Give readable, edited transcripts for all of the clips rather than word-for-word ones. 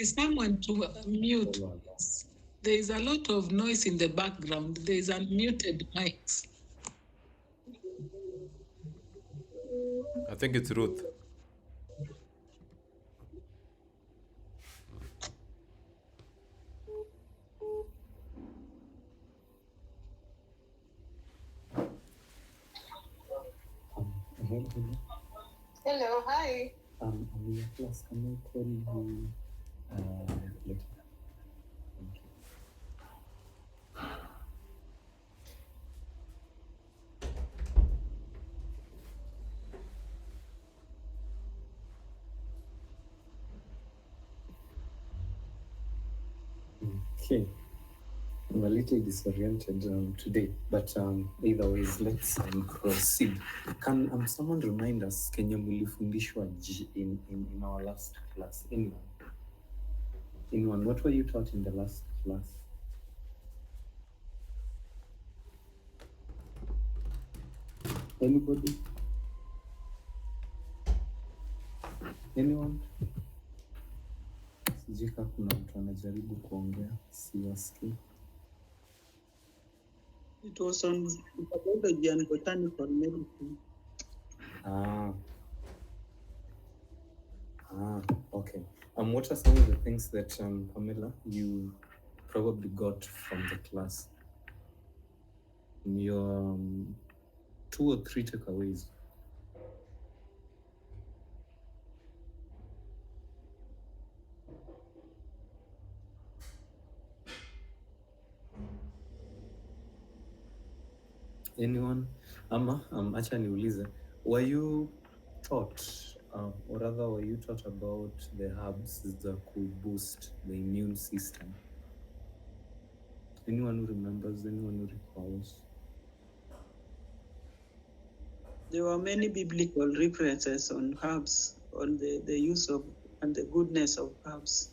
is someone to mute. There is a lot of noise in the background. There is unmuted mics. I think it's Ruth. Hello, hi. I'm in your class. Can I call you later? Thank you. Okay. I'm a little disoriented today, but either ways, let's proceed. Can someone remind us, Kenya mulifundishwa in our last class? Anyone, what were you taught in the last class? Anybody? Anyone? Sijui kama kuna mtu anajaribu kuongea, siwasikii. It was on biology and botanical medicine. Okay. What are some of the things that Pamela, you probably got from the class? Your 2 or 3 takeaways. Anyone? Acha niulize. Were you taught, or rather were you taught about the herbs that could boost the immune system? Anyone who remembers, anyone who recalls? There were many biblical references on herbs, on the use of and the goodness of herbs.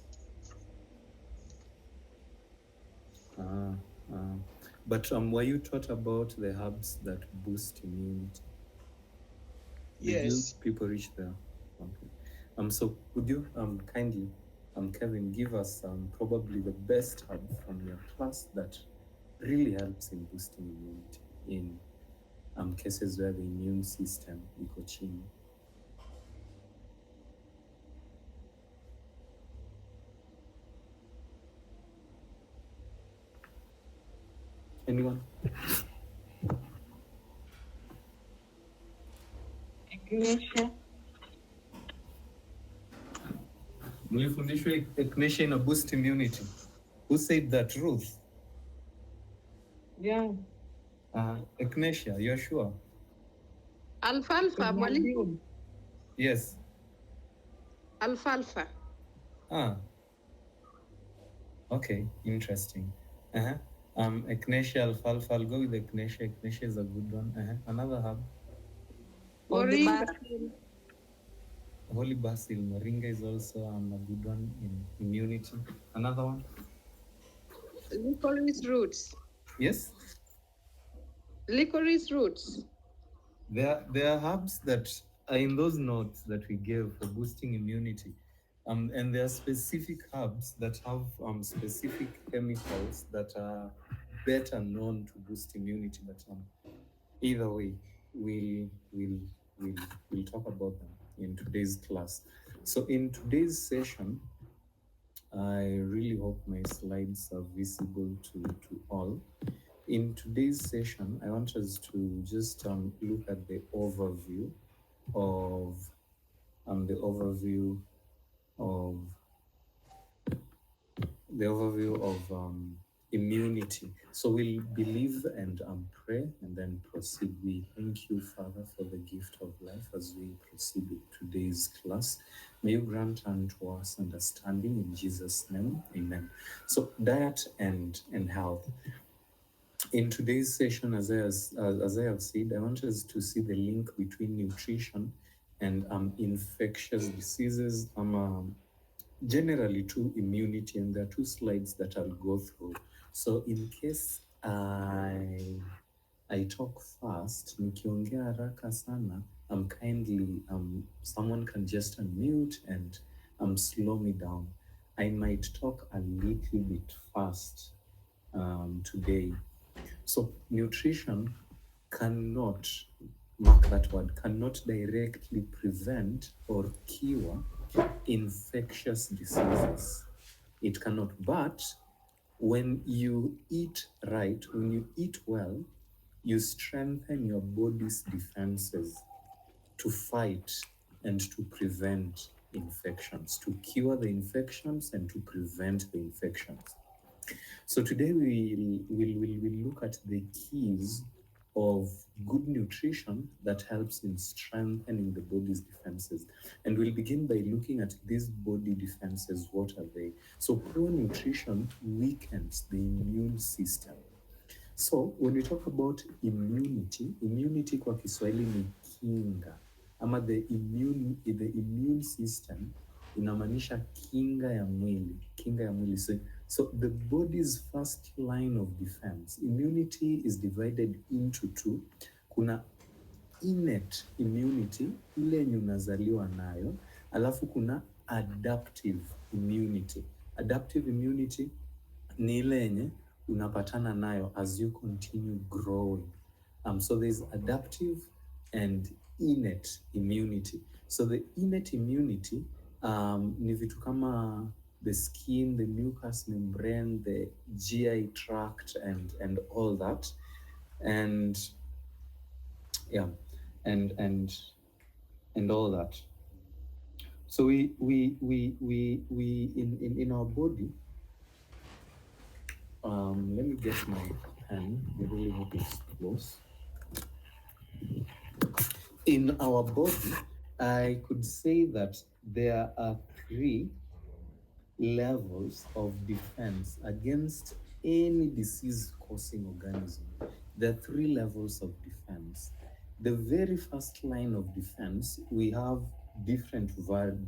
But were you taught about the herbs that boost immunity? Yes. Did people reach there? Okay. So would you kindly, Kevin, give us probably the best herb from your class that really helps in boosting immunity in cases where the immune system iko chini? Anyone? Echinacea. Mlifundishwa echinacea ina boost immunity. Who said that? Ruth? Yeah. Echinacea, you're sure? Alfalfa, mwalimu. Yes. Alfalfa. Okay, interesting. Echinacea, alfalfa. I'll go with echinacea. Echinacea is a good one. Another herb. Moringa. Holy basil. Moringa is also a good one in immunity. Another one. Licorice roots. Yes. Licorice roots. There are herbs that are in those notes that we gave for boosting immunity. And there are specific herbs that have specific chemicals that are better known to boost immunity. But either way, we'll talk about them in today's class. So in today's session, I really hope my slides are visible to all. In today's session, I want us to just look at the overview of immunity. So we'll believe and pray and then proceed. We thank you, Father, for the gift of life as we proceed with today's class. May you grant unto us understanding in Jesus' name. Amen. So diet and health. In today's session, as I have said, I want us to see the link between nutrition and infectious diseases, generally to immunity, and there are 2 slides that I'll go through. So in case I talk fast, nikiongea haraka sana, kindly someone can just unmute and slow me down. I might talk a little bit fast today. So nutrition cannot, mark that word, cannot directly prevent or cure infectious diseases. It cannot, but when you eat right, when you eat well, you strengthen your body's defenses to fight and to prevent infections, to cure the infections and to prevent the infections. So today we'll look at the keys of good nutrition that helps in strengthening the body's defenses. And we'll begin by looking at these body defenses. What are they? So poor nutrition weakens the immune system. So when we talk about immunity kwa Kiswahili ni kinga, ama the immune system inamaanisha kinga ya mwili. So the body's first line of defense, immunity is divided into two. Kuna innate immunity, ile yenye unazaliwa nayo, alafu kuna adaptive immunity. Adaptive immunity ni ile yenye unapatana nayo as you continue growing. So there's adaptive and innate immunity. So the innate immunity ni vitu kama the skin, the mucous membrane, the GI tract, and all that, and yeah, and all that. So we in our body. Let me get my pen. I really hope it's close. In our body, I could say that there are 3 levels of defense against any disease-causing organism. There are 3 levels of defense. The very first line of defense, we have different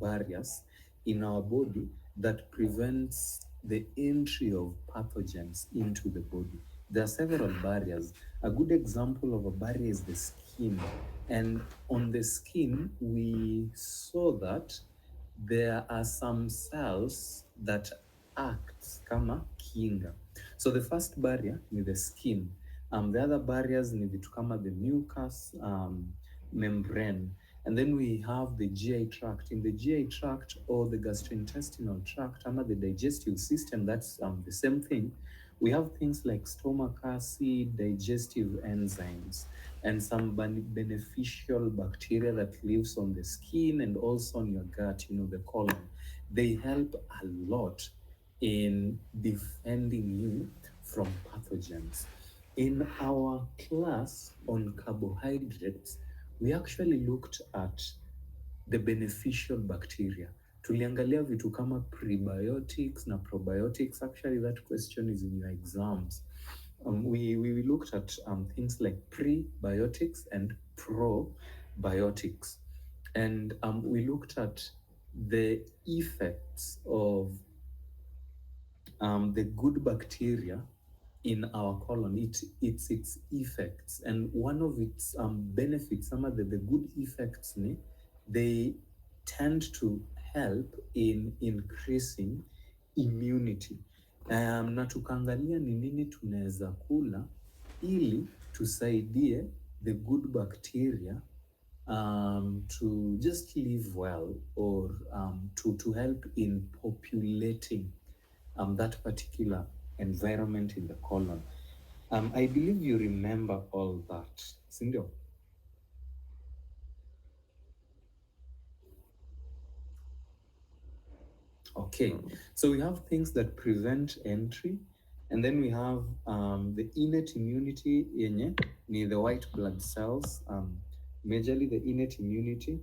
barriers in our body that prevents the entry of pathogens into the body. There are several barriers. A good example of a barrier is the skin. And on the skin, we saw that there are some cells that act kama kinga. So the first barrier is the skin. The other barriers ni vitu kama the mucous membrane. And then we have the GI tract. In the GI tract or the gastrointestinal tract, under the digestive system, that's the same thing. We have things like stomach acid, digestive enzymes, and some beneficial bacteria that lives on the skin and also on your gut, the colon. They help a lot in defending you from pathogens. In our class on carbohydrates, we actually looked at the beneficial bacteria. Tuliangalia vitu kama prebiotics na probiotics. Actually, that question is in your exams. We looked at things like prebiotics and probiotics. And we looked at the effects of the good bacteria in our colon, its effects. And one of its benefits, some of the good effects, they tend to help in increasing immunity. Na tukaangalia ni nini tunaweza kula ili tusaidie the good bacteria to just live well, or to help in populating that particular environment in the colon. I believe you remember all that, sindio? Okay, so we have things that prevent entry, and then we have the innate immunity, yenye ni the white blood cells, majorly the innate immunity.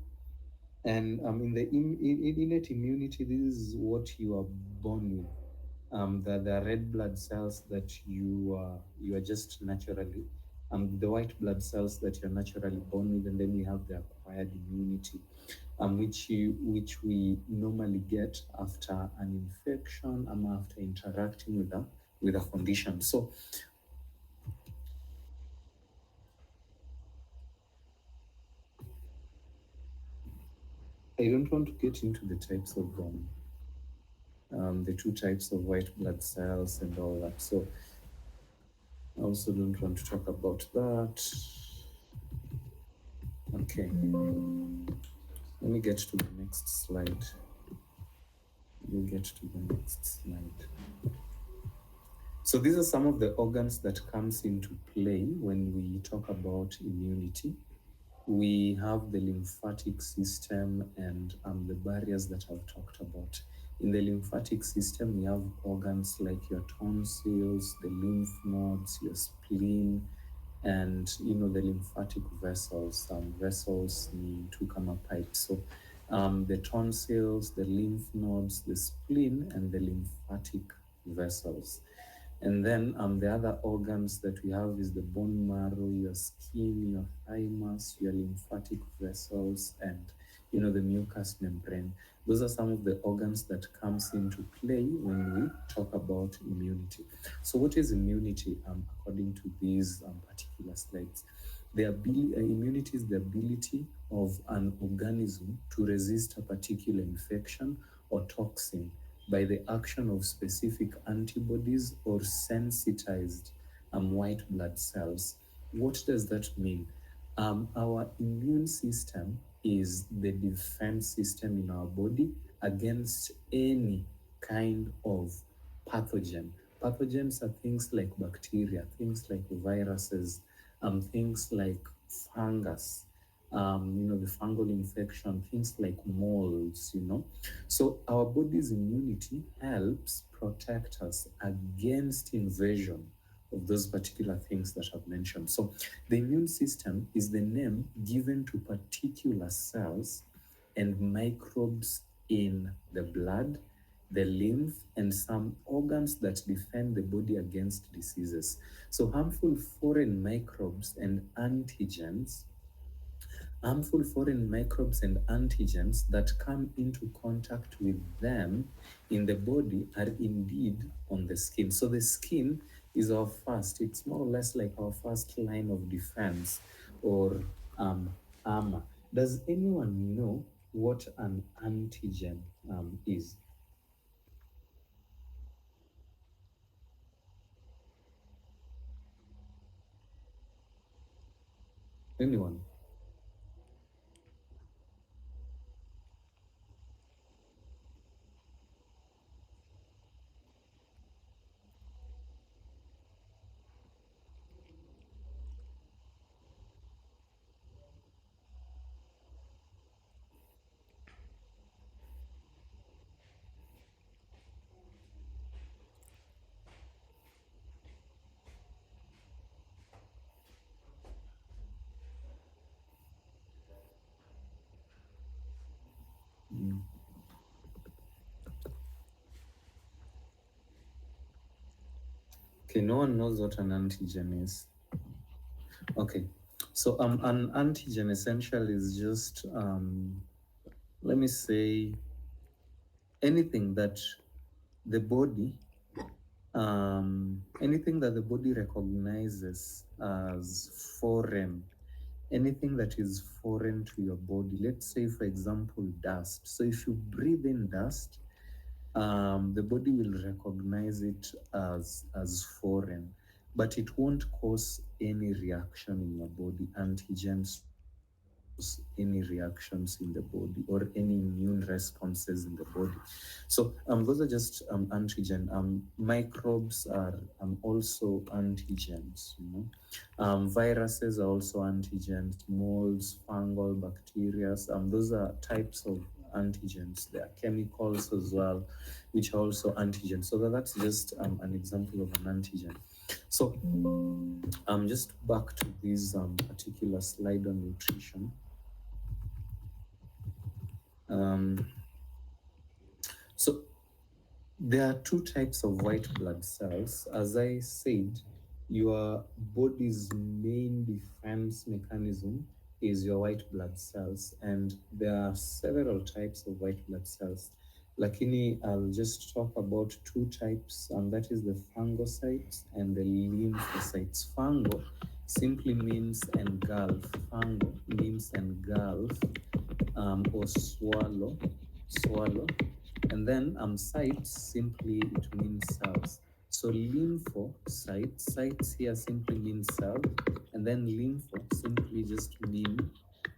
And in the innate immunity, this is what you are born with. The red blood cells that you are just naturally, the white blood cells that you're naturally born with, and then we have the acquired immunity, which we normally get after an infection or after interacting with a condition. So I don't want to get into the types of the two types of white blood cells and all that. So I also don't want to talk about that. Okay. Let me get to the next slide. So these are some of the organs that comes into play when we talk about immunity. We have the lymphatic system and the barriers that I've talked about. In the lymphatic system, we have organs like your tonsils, the lymph nodes, your spleen, and the lymphatic vessels. Vessels to come a pipe. So the tonsils, the lymph nodes, the spleen, and the lymphatic vessels. And then the other organs that we have is the bone marrow, your skin, your thymus, your lymphatic vessels, and the mucous membrane. Those are some of the organs that comes into play when we talk about immunity. So what is immunity according to these particular slides? Immunity is the ability of an organism to resist a particular infection or toxin by the action of specific antibodies or sensitized white blood cells. What does that mean? Our immune system is the defense system in our body against any kind of pathogen. Pathogens are things like bacteria, things like viruses, things like fungus, the fungal infection, things like molds, So our body's immunity helps protect us against invasion of those particular things that I've mentioned. So the immune system is the name given to particular cells and microbes in the blood, the lymph, and some organs that defend the body against diseases. So harmful foreign microbes and antigens that come into contact with them in the body are indeed on the skin. So the skin is it's more or less like our first line of defense or armor. Does anyone know what an antigen is? Anyone? Okay, no one knows what an antigen is. Okay, so an antigen essentially is just, let me say, anything that the body recognizes as foreign, anything that is foreign to your body. Let's say, for example, dust. So if you breathe in dust, the body will recognize it as foreign, but it won't cause any reaction in your body. Antigens any reactions in the body or any immune responses in the body. So those are just antigen. Microbes are also antigens. Viruses are also antigens. Molds, fungal, bacteria. Those are types of antigens. There are chemicals as well, which are also antigens. So that's just an example of an antigen. So just back to this particular slide on nutrition. So there are two types of white blood cells. As I said, your body's main defense mechanism is your white blood cells, and there are several types of white blood cells. Lakini, I'll just talk about two types, and that is the phagocytes and the lymphocytes. Phago simply means engulf. Phago means engulf or swallow. And then sites, simply it means cells. So sites here simply means cells, and then lympho simply just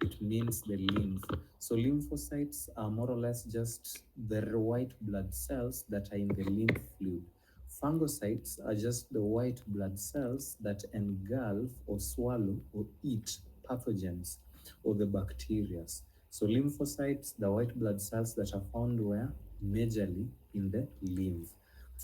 it means the lymph. So lymphocytes are more or less just the white blood cells that are in the lymph fluid. Phagocytes are just the white blood cells that engulf or swallow or eat pathogens or the bacteria. So lymphocytes, the white blood cells that are found where? Majorly in the lymph.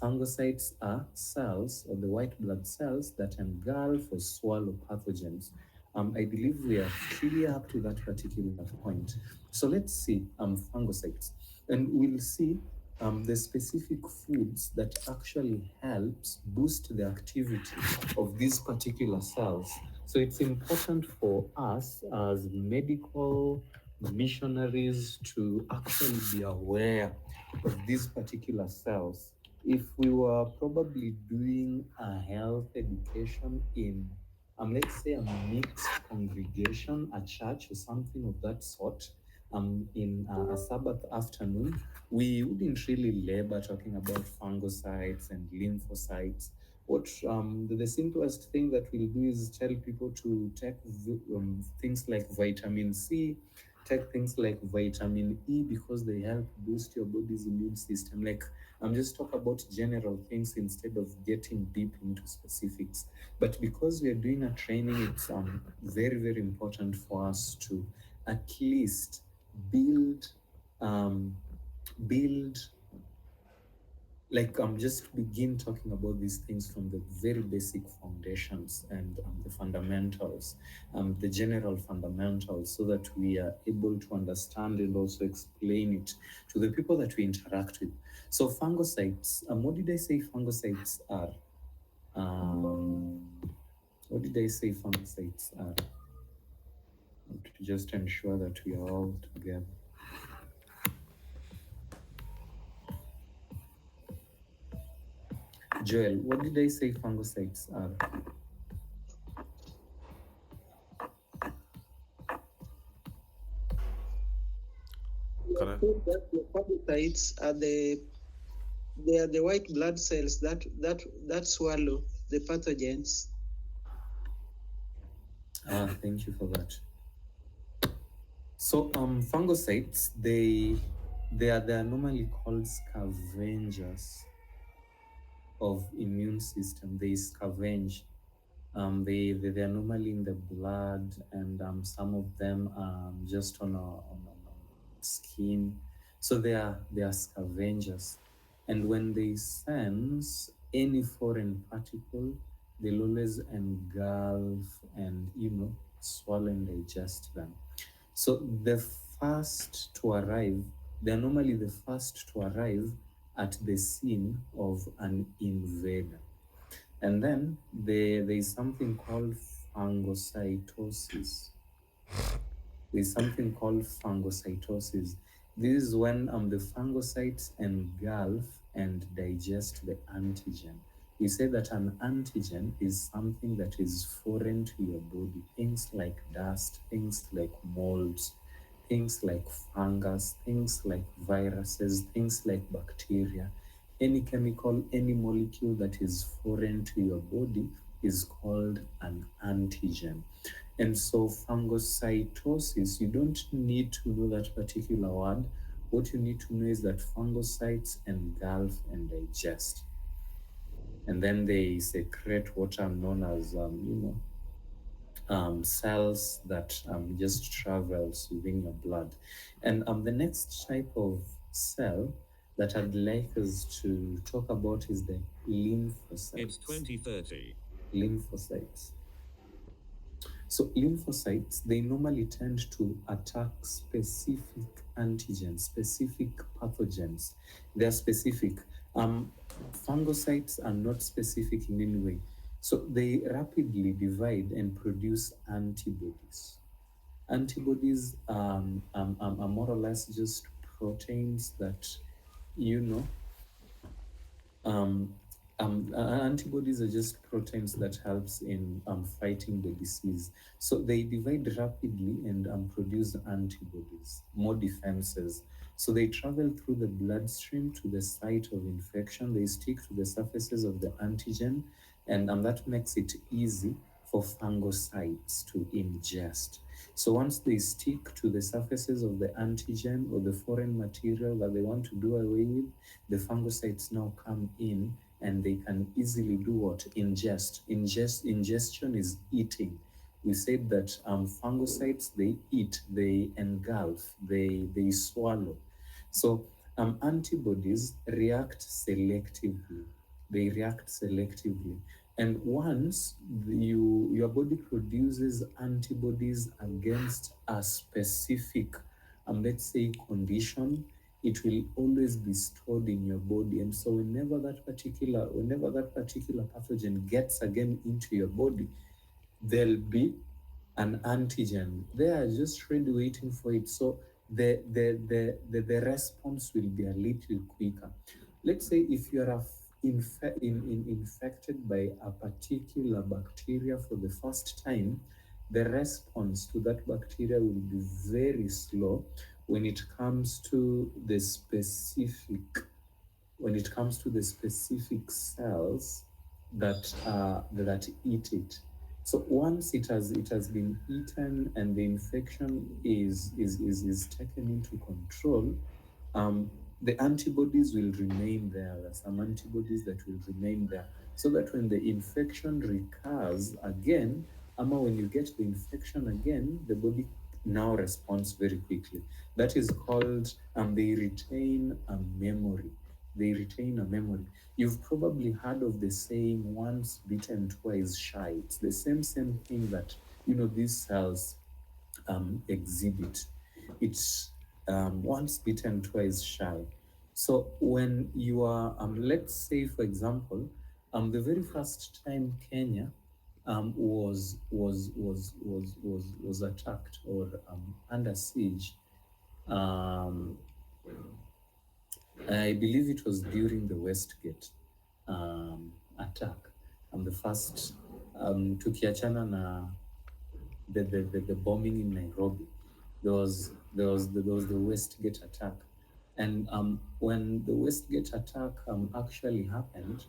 Phagocytes are cells or the white blood cells that engulf or swallow pathogens. I believe we are clear up to that particular point. So let's see phagocytes, and we'll see the specific foods that actually helps boost the activity of these particular cells. So it's important for us as medical missionaries to actually be aware of these particular cells. If we were probably doing a health education in, let's say, a mixed congregation, a church or something of that sort, in a Sabbath afternoon, we wouldn't really labor talking about fungocytes and lymphocytes. What the simplest thing that we'll do is tell people to take things like vitamin C, take things like vitamin E because they help boost your body's immune system. Like, I'm just talk about general things instead of getting deep into specifics. But because we are doing a training, it's very, very important for us to at least build build just begin talking about these things from the very basic foundations and the fundamentals, the general fundamentals, so that we are able to understand and also explain it to the people that we interact with. So phagocytes, what did I say phagocytes are? What did I say phagocytes are? To just ensure that we are all together. Joel, what did I say phagocytes are? Can I? The phagocytes are they are the white blood cells that swallow the pathogens. Thank you for that. So phagocytes, they are normally called scavengers of immune system. They scavenge. They are normally in the blood, and some of them just on skin. So they are scavengers, and when they sense any foreign particle, they'll always engulf and swallow and digest them. So the first to arrive, they're normally the first to arrive at the scene of an invader. And then there's something called phagocytosis. There's something called phagocytosis. This is when the phagocytes engulf and digest the antigen. We say that an antigen is something that is foreign to your body. Things like dust, things like molds, things like fungus, things like viruses, things like bacteria. Any chemical, any molecule that is foreign to your body is called an antigen. And so phagocytosis, you don't need to know that particular word. What you need to know is that phagocytes engulf and digest. And then they secrete what are known as, cells that just travels within your blood. And the next type of cell that I'd like us to talk about is the lymphocytes. It's 2030. Lymphocytes. So lymphocytes, they normally tend to attack specific antigens, specific pathogens. They are specific. Phagocytes are not specific in any way. So they rapidly divide and produce antibodies. Antibodies are more or less just proteins that, are Antibodies are just proteins that helps in fighting the disease. So they divide rapidly and produce antibodies, more defenses. So they travel through the bloodstream to the site of infection. They stick to the surfaces of the antigen, and that makes it easy for phagocytes to ingest. So once they stick to the surfaces of the antigen or the foreign material that they want to do away with, the phagocytes now come in and they can easily do what? Ingestion is eating. We said that phagocytes, they eat, they engulf, they swallow. So antibodies react selectively. They react selectively. And once your body produces antibodies against a specific, let's say, condition, it will always be stored in your body. And so whenever that particular pathogen gets again into your body, there'll be an antigen there just ready waiting for it. So the response will be a little quicker. Let's say if you are infected by a particular bacteria for the first time, the response to that bacteria will be very slow when it comes to the specific cells that eat it. So once it has been eaten and the infection is taken into control, the antibodies will remain there. There are some antibodies that will remain there, so that when the infection recurs again, when you get the infection again, the body now responds very quickly. That is called, they retain a memory. They retain a memory. You've probably heard of the saying, once bitten, twice shy. It's the same thing that, these cells exhibit. It's once bitten, twice shy. So when you are, let's say, for example, the very first time Kenya was attacked or under siege, I believe it was during the Westgate attack. The first, tukiachana na the bombing in Nairobi, there was the Westgate attack. And when the Westgate attack actually happened,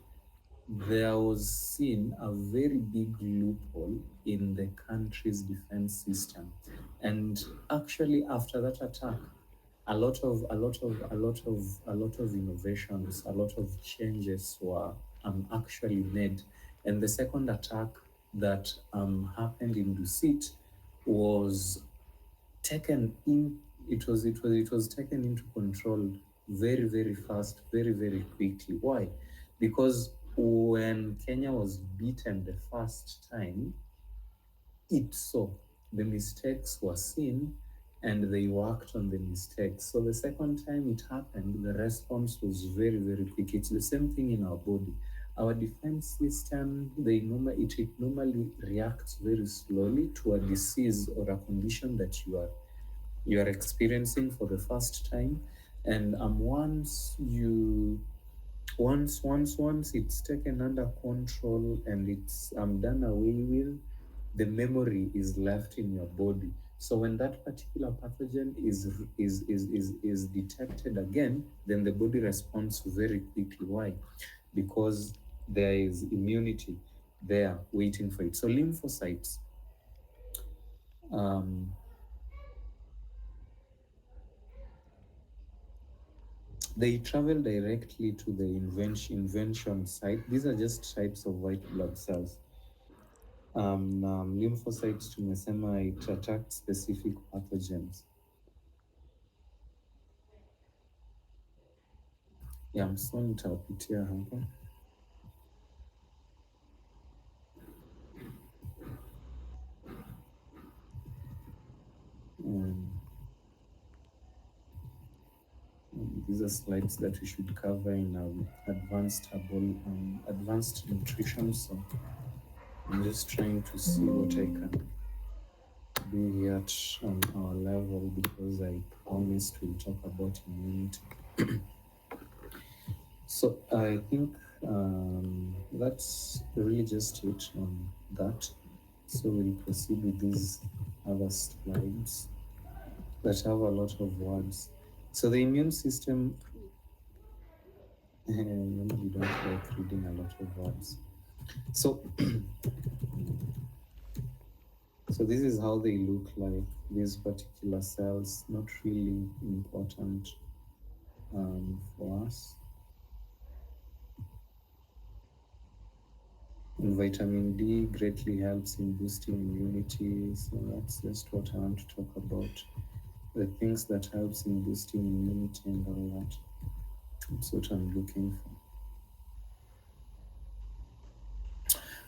there was seen a very big loophole in the country's defense system. And actually, after that attack, a lot of innovations, a lot of changes were actually made. And the second attack that happened in Dusit was taken in. It was taken into control very, very fast, very, very quickly. Why? Because when Kenya was beaten the first time, it saw the mistakes were seen and they worked on the mistakes. So the second time it happened, the response was very, very quick. It's the same thing in our body. Our defense system, it normally reacts very slowly to a disease or a condition that you are experiencing for the first time. And once it's taken under control and it's done away with, the memory is left in your body. So when that particular pathogen is detected again, then the body responds very quickly. Why? Because there is immunity there waiting for it. So lymphocytes, they travel directly to the invention site. These are just types of white blood cells. Lymphocytes tumesema it attacks specific pathogens. Yeah, so nitapitia hapa. These are slides that we should cover in advanced nutrition. So I'm just trying to see what I can do here at our level, because I promised we'll talk about immunity. So I think that's really just it on that. So we'll proceed with these other slides that have a lot of words. So the immune system, normally don't like reading a lot of words. So, so this is how they look like, these particular cells, not really important for us. And vitamin D greatly helps in boosting immunity. So that's just what I want to talk about. The things that helps in boosting immunity and all that. That's what I'm looking for.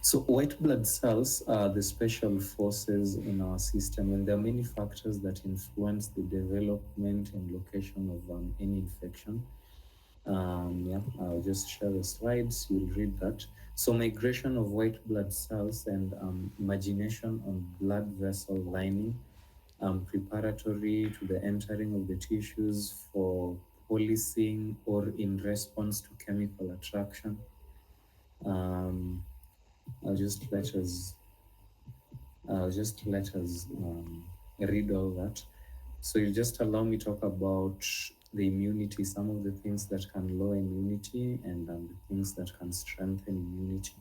So white blood cells are the special forces in our system, and there are many factors that influence the development and location of any infection. I'll just share the slides, you'll read that. So migration of white blood cells and imagination on blood vessel lining, preparatory to the entering of the tissues for policing or in response to chemical attraction. I'll just let us read all that. So you just allow me to talk about the immunity, some of the things that can lower immunity and the things that can strengthen immunity.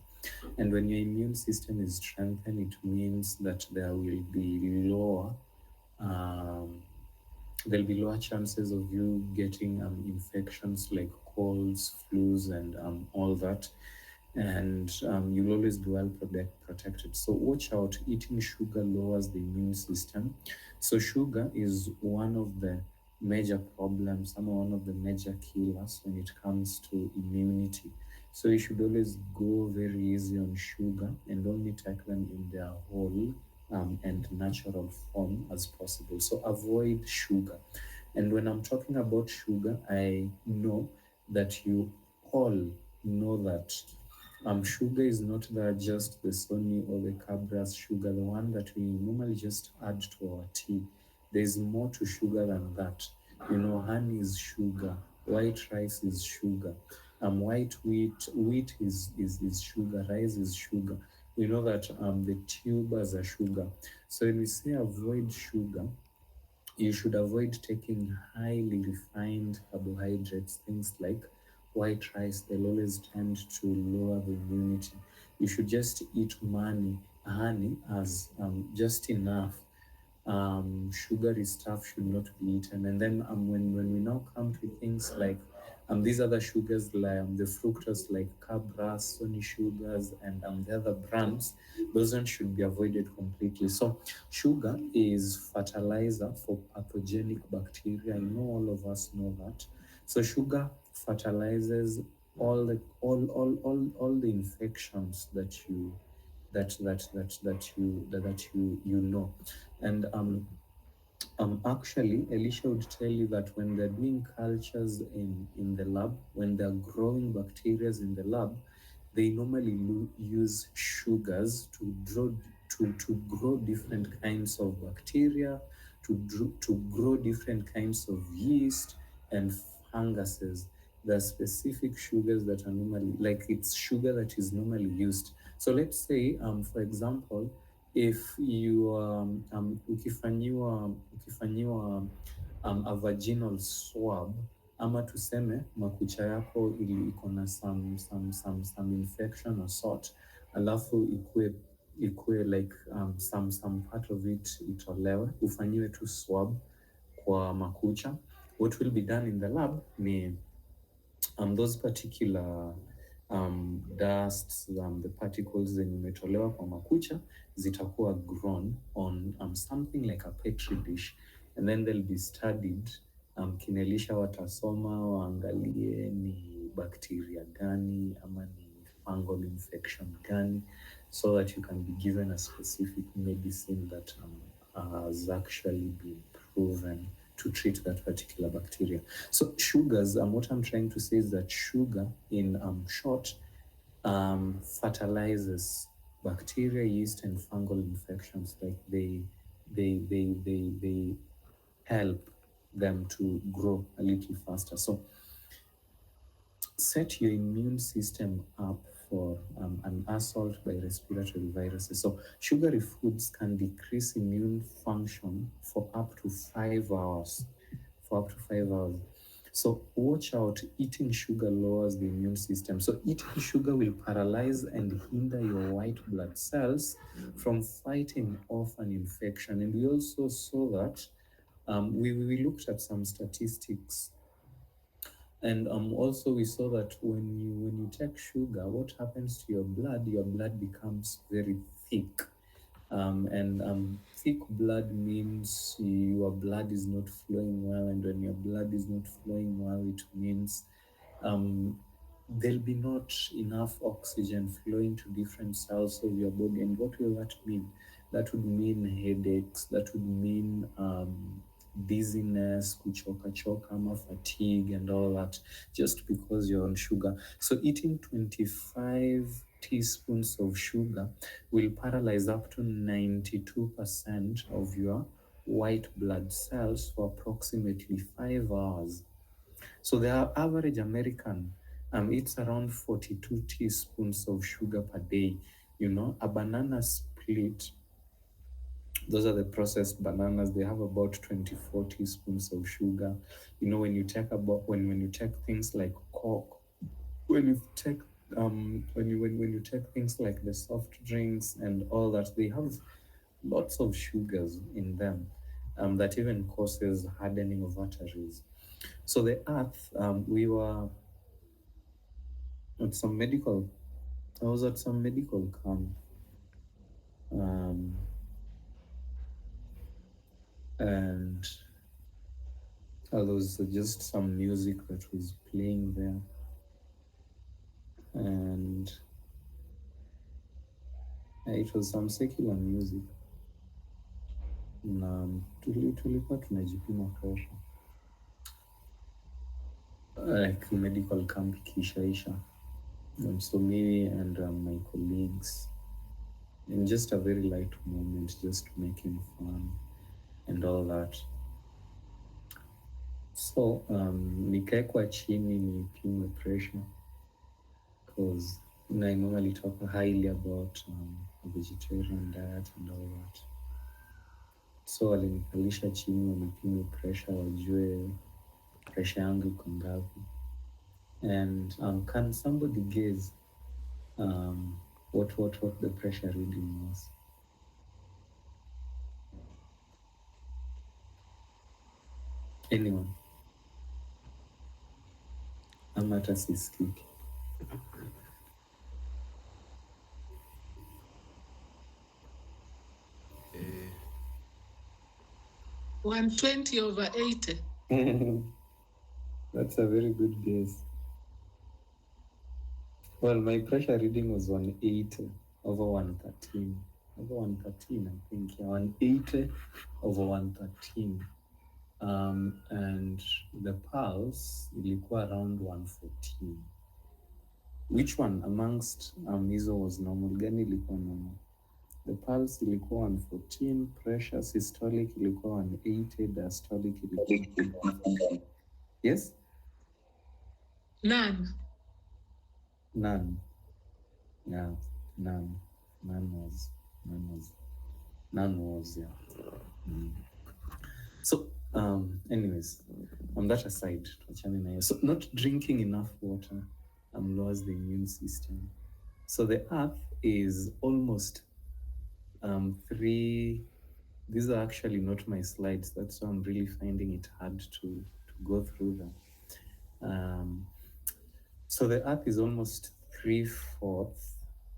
And when your immune system is strengthened, it means that there will be lower there'll be lower chances of you getting infections like colds, flus, and all that. And you'll always be well protected. So watch out, eating sugar lowers the immune system. So sugar is one of the major problems, one of the major killers when it comes to immunity. So you should always go very easy on sugar and only take them in their whole and natural form as possible. So avoid sugar. And when I'm talking about sugar, I know that you all know that sugar is not just the Sony or the Cabras sugar, the one that we normally just add to our tea. There's more to sugar than that. You know, honey is sugar, white rice is sugar, white wheat is sugar, rice is sugar. We know that the tubers are sugar. So when we say avoid sugar, you should avoid taking highly refined carbohydrates, things like white rice. They'll always tend to lower the immunity. You should just eat honey as just enough. Sugary stuff should not be eaten. And then when we now come to things like these other sugars, like the fructose, like Cabras, Sony sugars, and the other brands, those ones should be avoided completely. So sugar is fertilizer for pathogenic bacteria. I know all of us know that. So sugar fertilizes all the infections that you know. And actually, Elisha would tell you that when they're doing cultures in the lab, when they're growing bacteria in the lab, they normally use sugars to grow different kinds of bacteria, to grow different kinds of yeast and funguses. There are specific sugars that are normally, like it's sugar that is normally used. So let's say, for example, if you ukifanyiwa a vaginal swab, ama tuseme makucha yako iko na some infection or sort, alafu ikue like some part of it itolewe, ufanyiwe tu swab kwa makucha. What will be done in the lab ni those particular dusts, the particles zenye imetolewa kwa makucha zitakuwa grown on something like a petri dish, and then they'll be studied. Kinelisha watasoma waangalie ni bacteria gani ama ni fungal infection gani, so that you can be given a specific medicine that has actually been proven to treat that particular bacteria. So sugars, what I'm trying to say is that sugar, in short, fertilizes bacteria, yeast, and fungal infections. Like they help them to grow a little faster. So set your immune system up for an assault by respiratory viruses. So sugary foods can decrease immune function for up to 5 hours. So watch out, eating sugar lowers the immune system. So eating sugar will paralyze and hinder your white blood cells from fighting off an infection. And we also saw that we looked at some statistics, and also we saw that when you take sugar, what happens to your blood? Your blood becomes very thick. And thick blood means your blood is not flowing well, and when your blood is not flowing well, it means there'll be not enough oxygen flowing to different cells of your body. And what will that mean? That would mean headaches, that would mean dizziness, kuchoka, fatigue, and all that, just because you're on sugar. So eating 25 teaspoons of sugar will paralyze up to 92% of your white blood cells for approximately 5 hours. So the average American eats around 42 teaspoons of sugar per day. You know, a banana split, those are the processed bananas, they have about 24 teaspoons of sugar. You know, when you take things like Coke, when you take when you take things like the soft drinks and all that, they have lots of sugars in them that even causes hardening of arteries. So the earth, we were at some medical, I was at some medical camp, and there was just some music that was playing there, and it was some secular music. Na tulikuwa tunajipima pressure, like medical camp ikishaisha, and so me and my colleagues, in just a very light moment, just making fun and all that. So nikaekwa chini nipimwe pressure, because I normally talk highly about a vegetarian diet and all that. So walinikalisha chini wanipime pressure, wajue pressure yangu iko ngapi. And can somebody guess what the pressure reading was? Anyone? Ama hata sisikiki. 120/80. That's a very good guess. Well, my pressure reading was 180/113. Over 113, I think. Yeah, 180/113. And the pulse ilikuwa around 114. Which one amongst hizo was normal? Gani ilikuwa normal? The pulse ilikuwa 114, pressure systolic ilikuwa 180, diastolic ilikuwa 114. Yes? None. Yeah, none was, yeah. So, anyways, on that aside, so not drinking enough water lowers the immune system. So the earth is almost 3. These are actually not my slides. That's why I'm really finding it hard to go through them. So the earth is almost 3/4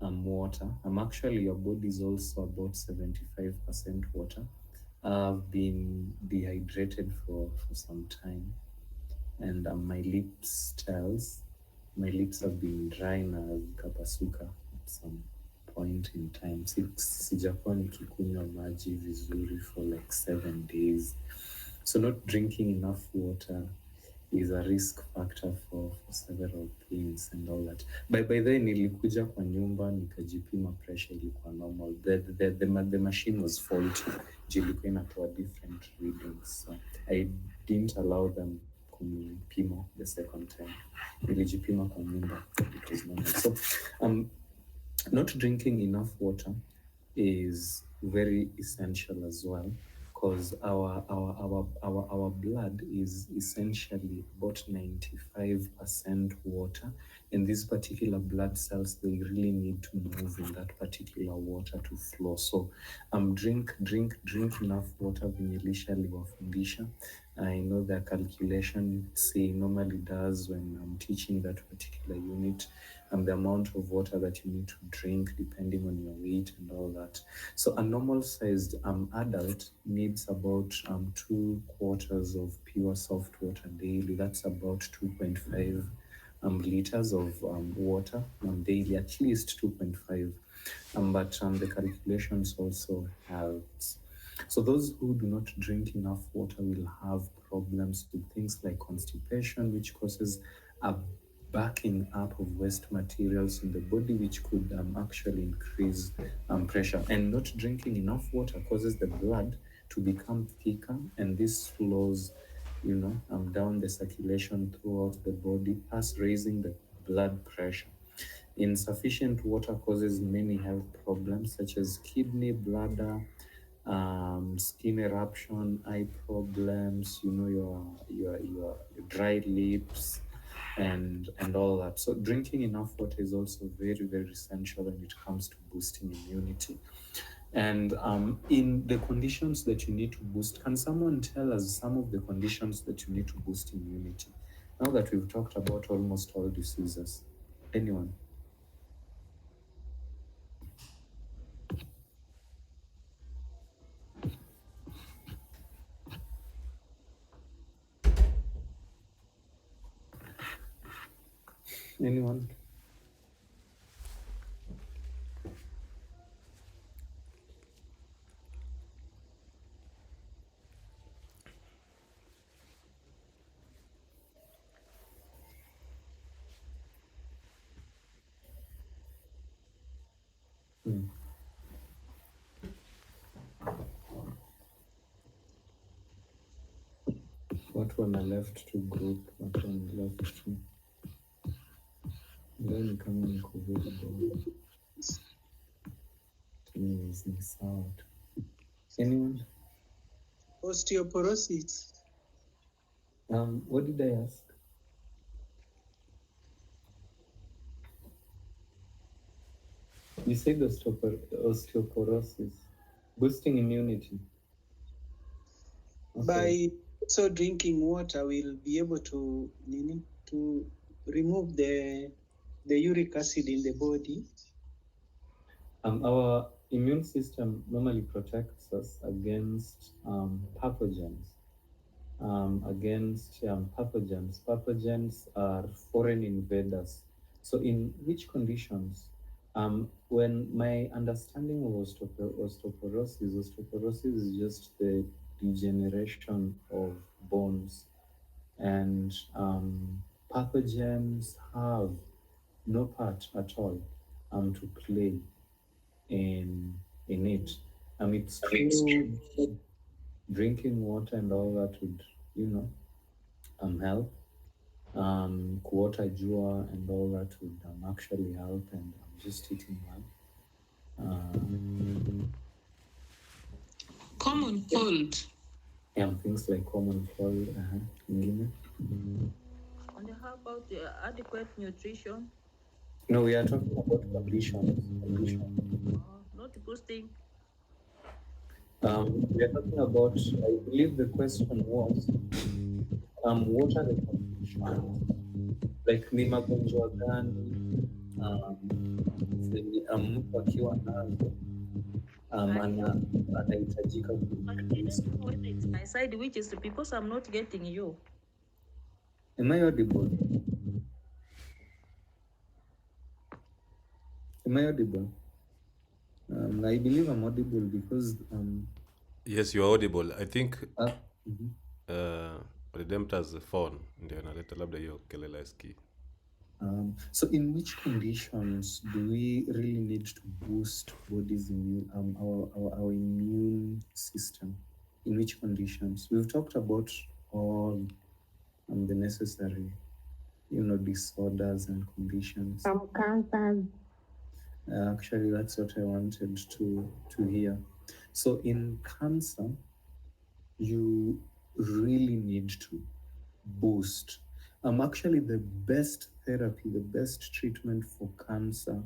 water. Actually, your body is also about 75% water. I've been dehydrated for some time, and my lips have been dry na kapasuka at some point in time. Sijakuwa nikikunywa maji vizuri for like 7 days. So not drinking enough water is a risk factor for several things and all that. By then nilikuja kwa nyumba nikajipima pressure, ilikuwa normal. The machine was faulty. Ilikuwa inatoa different readings. So I didn't allow them kunipimo the second time. Nilijipima kwa nyumba, it was normal. So not drinking enough water is very essential as well, because our blood is essentially about 95% water, and these particular blood cells, they really need to move in that particular water to flow. So drink enough water venye lishaliwafundisha. I know the calculation say normally does when I'm teaching that particular unit, the amount of water that you need to drink depending on your weight and all that. So a normal sized adult needs about 2/4 of pure soft water daily. That's about 2.5 liters of water daily, at least 2.5. But the calculations also helps. So those who do not drink enough water will have problems with things like constipation, which causes a backing up of waste materials in the body, which could actually increase pressure. And not drinking enough water causes the blood to become thicker, and this flows, down the circulation throughout the body, thus raising the blood pressure. Insufficient water causes many health problems such as kidney, bladder, skin eruption, eye problems, your dry lips, and all that. So drinking enough water is also very, very essential when it comes to boosting immunity. And in the conditions that you need to boost, can someone tell us some of the conditions that you need to boost immunity? Now that we've talked about almost all diseases, anyone? Anyone? Watu wana left to group, watu wana left to ndani kama niko visible. Ni sawa tu. Anyone? Osteoporosis. What did I ask? You said osteoporosis, boosting immunity. Okay. By also drinking water, we'll be able to remove the uric acid in the body. Our immune system normally protects us against pathogens. Pathogens are foreign invaders. So in which conditions? When my understanding of osteoporosis is just the degeneration of bones, and pathogens have no part at all to play in it. It's true, drinking water and all that would, help. Kuota jua and all that would actually help, and just eating well. Common cold. Things like common cold. And how about the adequate nutrition? No, we are talking about conditions. Not boosting. We are talking about, I believe the question was, what are the conditions? Like ni magonjwa gani mtu akiwa nazo anahitajika It's my side, which is because I'm not getting you. Am I audible? Am I audible? I believe I'm audible because Yes, you are audible. I think mhm. Redemptor's phone ndio inaleta labda hiyo kelele asikii. So in which conditions do we really need to boost body's immune, our immune system? In which conditions? We've talked about all the necessary, disorders and conditions. From cancers. Actually, that's what I wanted to hear. So in cancer, you really need to boost. Actually, the best therapy, the best treatment for cancer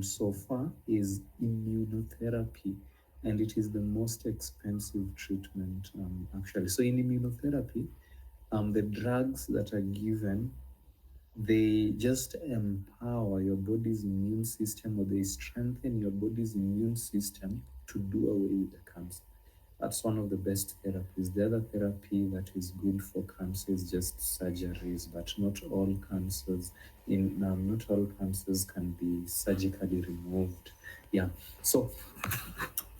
so far is immunotherapy, and it is the most expensive treatment actually. So in immunotherapy, the drugs that are given, they just empower your body's immune system, or they strengthen your body's immune system to do away with the cancer. That's one of the best therapies. The other therapy that is good for cancer is just surgeries, but not all cancers can be surgically removed. Yeah. So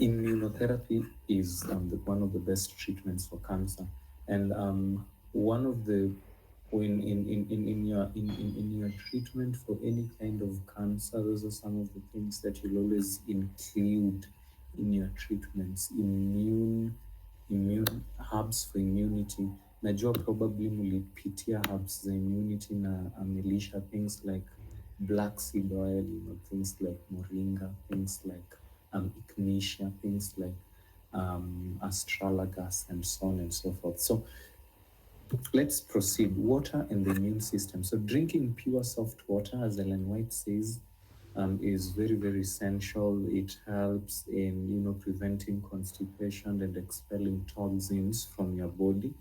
immunotherapy is one of the best treatments for cancer, and one of the in your treatment for any kind of cancer, those are some of the things that you'll always include in your treatments. Immune herbs for immunity. Najua probably mulipitia herbs za immunity na amelisha, things like black seed oil, things like moringa, things like echinacea, things like astragalus, and so on and so forth. So let's proceed. Water and the immune system. So drinking pure soft water, as Ellen White says, is very, very essential. It helps in, preventing constipation and expelling toxins from your body.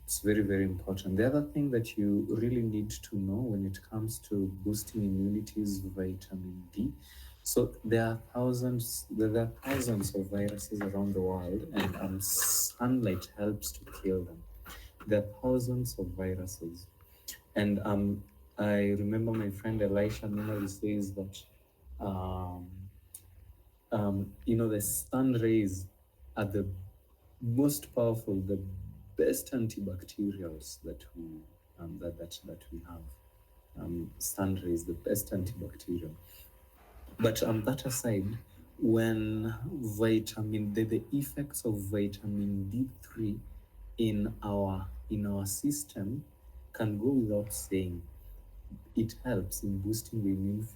It's very, very important. The other thing that you really need to know when it comes to boosting immunity is vitamin D. So there are thousands of viruses around the world, and sunlight helps to kill them. There are thousands of viruses, and I remember my friend Elisha normally says that the sun rays are the most powerful, the best antibacterials that we we have. Sun rays, the best antibacterial. But that aside, when the effects of vitamin D3 in our system can go without saying. It helps in boosting the immune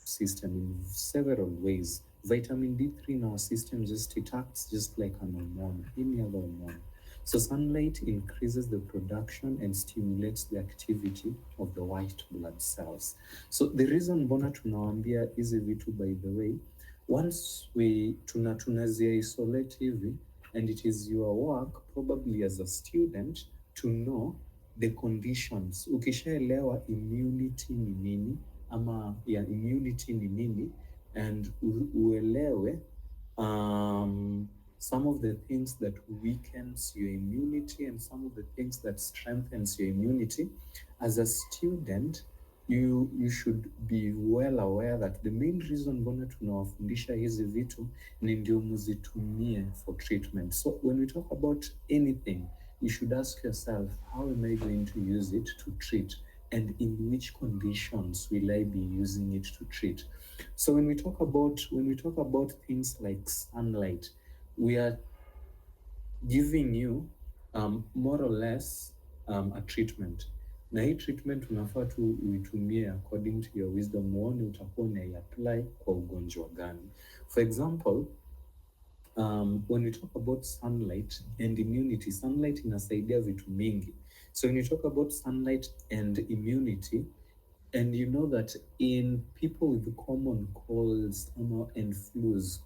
system in several ways. Vitamin D3 in our system it acts just like an hormone, any other hormone. So sunlight increases the production and stimulates the activity of the white blood cells. So the reason mbona tunawaambia hizi vitu, by the way, once we tunazia isolate hivi, and it is your work probably as a student to know the conditions. Ukishaelewa immunity ni nini, immunity ni nini, and uelewe some of the things that weakens your immunity and some of the things that strengthens your immunity. As a student, you should be well aware that the main reason mbona tunawafundisha hizi vitu ni ndio muzitumie for treatment. So when we talk about anything, you should ask yourself, how am I going to use it to treat? And in which conditions will I be using it to treat? So when we talk about things like sunlight, we are giving you more or less a treatment. Na hii treatment unafaa tu uitumie according to your wisdom, uone utakuwa unaiapply kwa ugonjwa gani. For example, when we talk about sunlight and immunity, sunlight inasaidia vitu mingi. So when you talk about sunlight and immunity, and you know that in people with common colds and flus,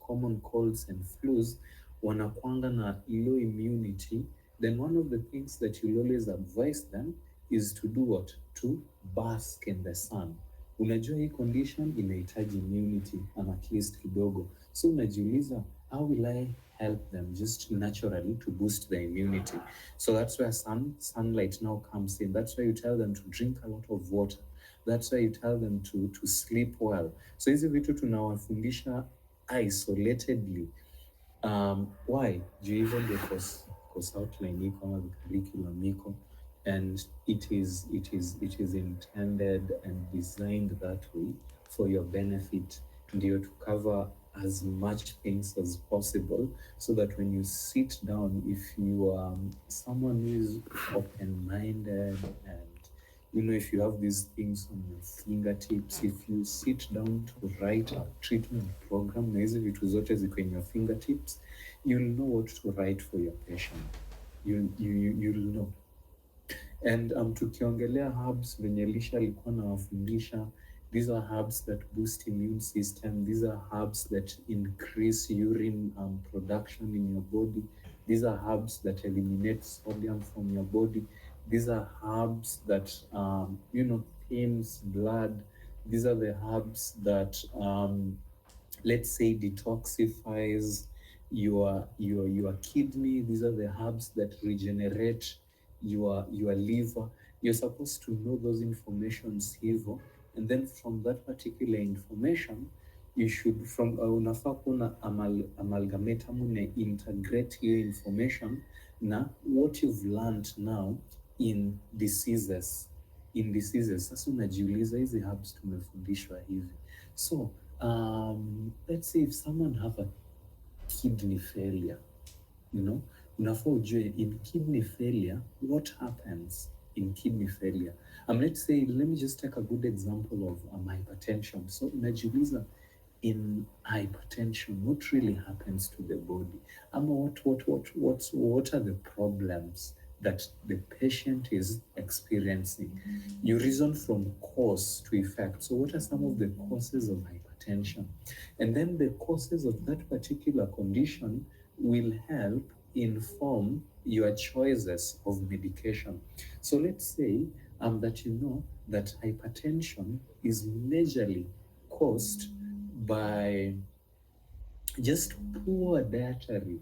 wanakwanga na low immunity, then one of the things that you always advise them is to do what? To bask in the sun. Unajua hii condition inahitaji immunity and at least kidogo. So unajiuliza, how will I help them just naturally to boost their immunity? So that's where sunlight now comes in. That's why you tell them to drink a lot of water. That's why you tell them to sleep well. So hizi vitu tunawafundisha isolatedly. Why? Juu hivyo ndio course outline iko ama curriculum iko, and it is intended and designed that way for your benefit, ndio to cover as much things as possible, so that when you sit down, if you are someone who is open-minded, and if you have these things on your fingertips, if you sit down to write a treatment program, na hizi vitu zote ziko in your fingertips, you'll know what to write for your patient. You'll know. And tukiongelea herbs venye Lisha alikuwa nawafundisha, these are herbs that boost immune system. These are herbs that increase urine production in your body. These are herbs that eliminate sodium from your body. These are herbs that thins blood. These are the herbs that let's say detoxifies your kidney. These are the herbs that regenerate your liver. You're supposed to know those informations hivyo, and then from that particular information you should unafaa kuna amalgamate ama integrate your information na what you've learned now in diseases. Sasa unajiuliza hizi herbs tumefundishwa hivi, so let's say if someone have a kidney failure, unafaa ujue in kidney failure what happens in kidney failure. Let's say, let me just take a good example of hypertension. So unajiuliza in hypertension what really happens to the body, ama what are the problems that the patient is experiencing. You reason from cause to effect. So what are some of the causes of hypertension? And then the causes of that particular condition will help inform your choices of medication. So let's say that you know that hypertension is majorly caused by just poor dietary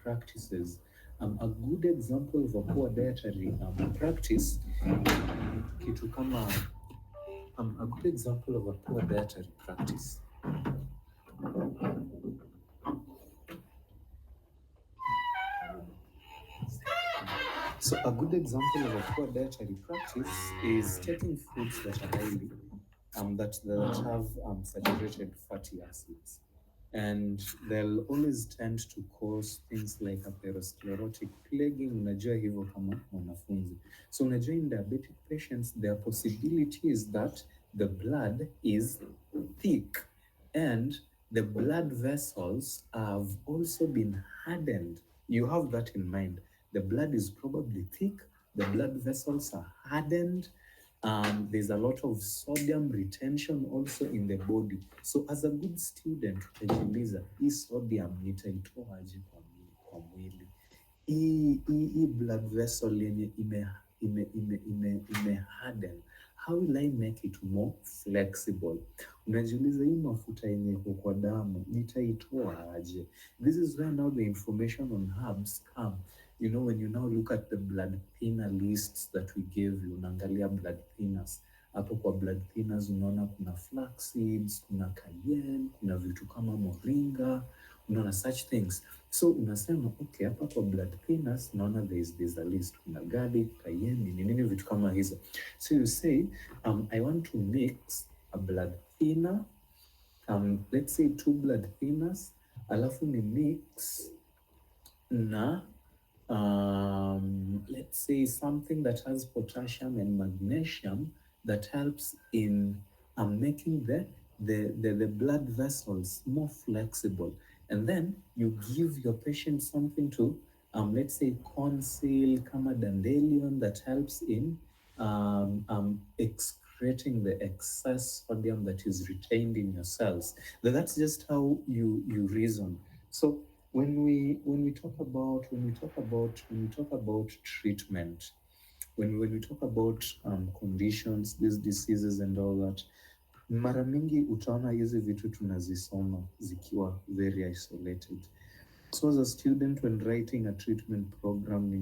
practices. A good example of a poor dietary practice, kitu kama a good example of a poor dietary practice. So a good example of a poor dietary practice is taking foods that are highly that have saturated fatty acids. And they'll always tend to cause things like atherosclerotic plaguing. Unajua hivyo kama wanafunzi. So unajua in diabetic patients, there are possibilities that the blood is thick and the blood vessels have also been hardened. You have that in mind. The blood is probably thick, the blood vessels are hardened, there's a lot of sodium retention also in the body. So as a good student, utajiuliza, hii sodium nitaitoa aje kwa mwili? Hii blood vessel yenye ime harden, how will I make it more flexible? Unajiuliza, hii mafuta yenye iko kwa damu nitaitoa aje? This is where now the information on herbs come. When you now look at the blood thinner lists that we gave you, unaangalia blood thinners. Hapo kwa blood thinners unaona kuna flax seeds, kuna cayenne, kuna vitu kama moringa, unaona such things. So unasema, okay, hapa kwa blood thinners unaona there's a list, kuna garlic, cayenne, nini vitu kama hizo. So you say, I want to mix a blood thinner, let's say 2 blood thinners, alafu ni mix na let's say something that has potassium and magnesium that helps in making the blood vessels more flexible. And then you give your patient something to, let's say Conceal, kama dandelion, that helps in excreting the excess sodium that is retained in your cells. That's just how you reason. So when we talk about treatment, when we talk about conditions, these diseases and all that, mara mingi utaona hizi vitu tunazisoma zikiwa very isolated. So as a student, when writing a treatment program,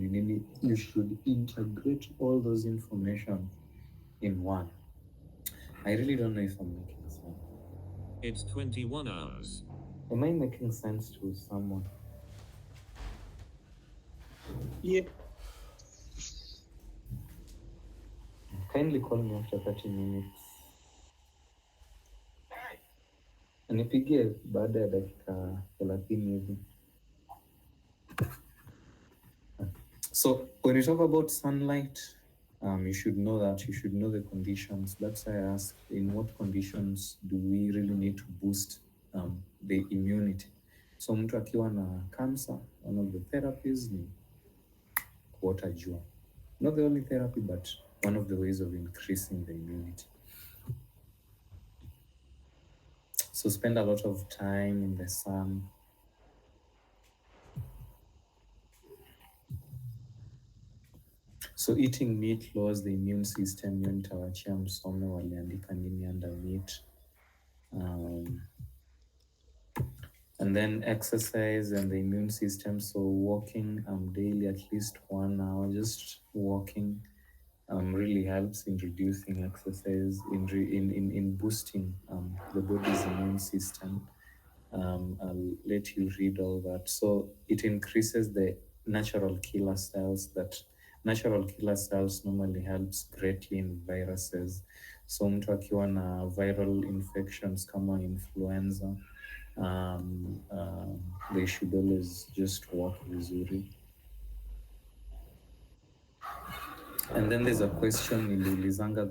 you should integrate all those information in one. I really don't know if I'm making sense. It's 21 hours. Am I making sense to someone? Yeah. Kindly call me after 30 minutes. Nipigie baada ya dakika 30 hivi. So when you talk about sunlight, you should know the conditions. That's why I asked, in what conditions do we really need to boost the immunity? So mtu akiwa na cancer, one of the therapies ni kuota jua. Not the only therapy, but one of the ways of increasing the immunity. So spend a lot of time in the sun. So eating meat lowers the immune system. Hiyo nitawachia msome waliandika nini under meat. And then exercise and the immune system. So walking daily, at least 1 hour, just walking really helps in reducing exercise, in boosting the body's immune system. I'll let you read all that. So it increases the natural killer cells. That natural killer cells normally helps greatly in viruses. So mtu akiwa na viral infections kama influenza, they should always just walk vizuri. And then there's a question niliulizanga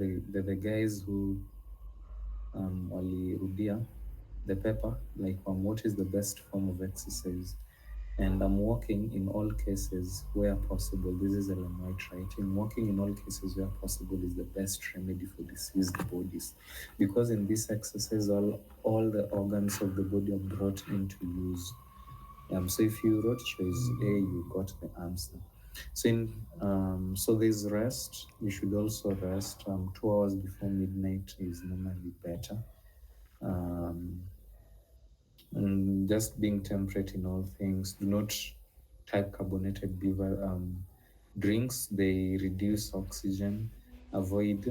the guys who walirudia the paper, like what is the best form of exercise? And I'm walking in all cases where possible. This is Ellen White writing. Walking in all cases where possible is the best remedy for diseased bodies, because in this exercise, all the organs of the body are brought into use. So if you wrote choice A, you got the answer. So there's rest. You should also rest. 2 hours before midnight is normally better. And just being temperate in all things. Do not type carbonated drinks. They reduce oxygen. Avoid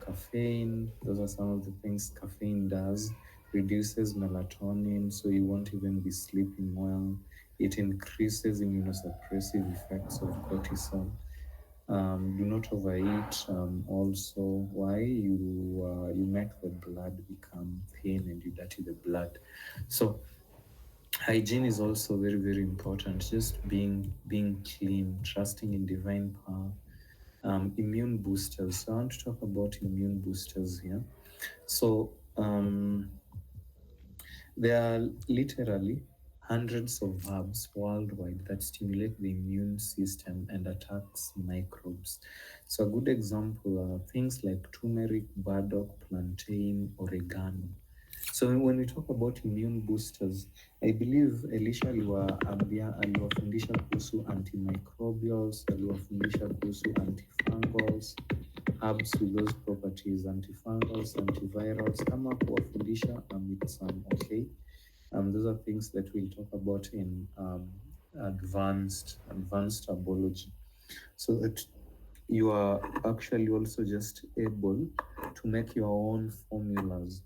caffeine. Those are some of the things caffeine does. Reduces melatonin, so you won't even be sleeping well. It increases immunosuppressive effects of cortisol. Do not overeat. Also, why you make the blood become thin and you dirty the blood. So hygiene is also very, very important. Just being clean, trusting in divine power. Immune boosters. So I want to talk about immune boosters here. So there are literally hundreds of herbs worldwide that stimulate the immune system and attacks microbes. So a good example are things like turmeric, burdock, plantain, oregano. So when we talk about immune boosters, I believe Elisha aliwafundisha kuhusu antimicrobials, aliwafundisha kuhusu antifungals, herbs with those properties, antifungals, antivirals. Kama kuwafundisha, it's okay. Those are things that we'll talk about in advanced herbology, so that you are actually also just able to make your own formulas.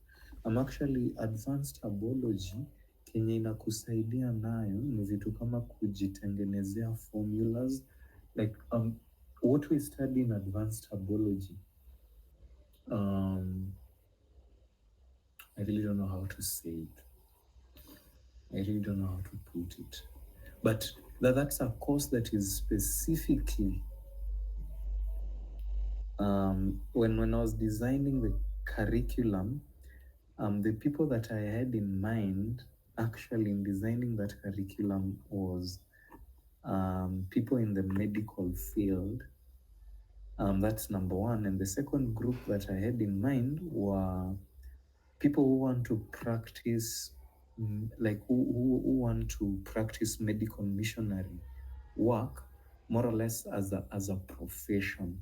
Actually advanced herbology kenye inakusaidia nayo ni vitu kama kujitengenezea formulas, like what we study in advanced herbology. I really don't know how to say it. I really don't know how to put it. But that's a course that is specifically, when I was designing the curriculum, the people that I had in mind actually in designing that curriculum was people in the medical field. That's number one. And the second group that I had in mind were people who want to practice, like who want to practice medical missionary work, more or less as a profession.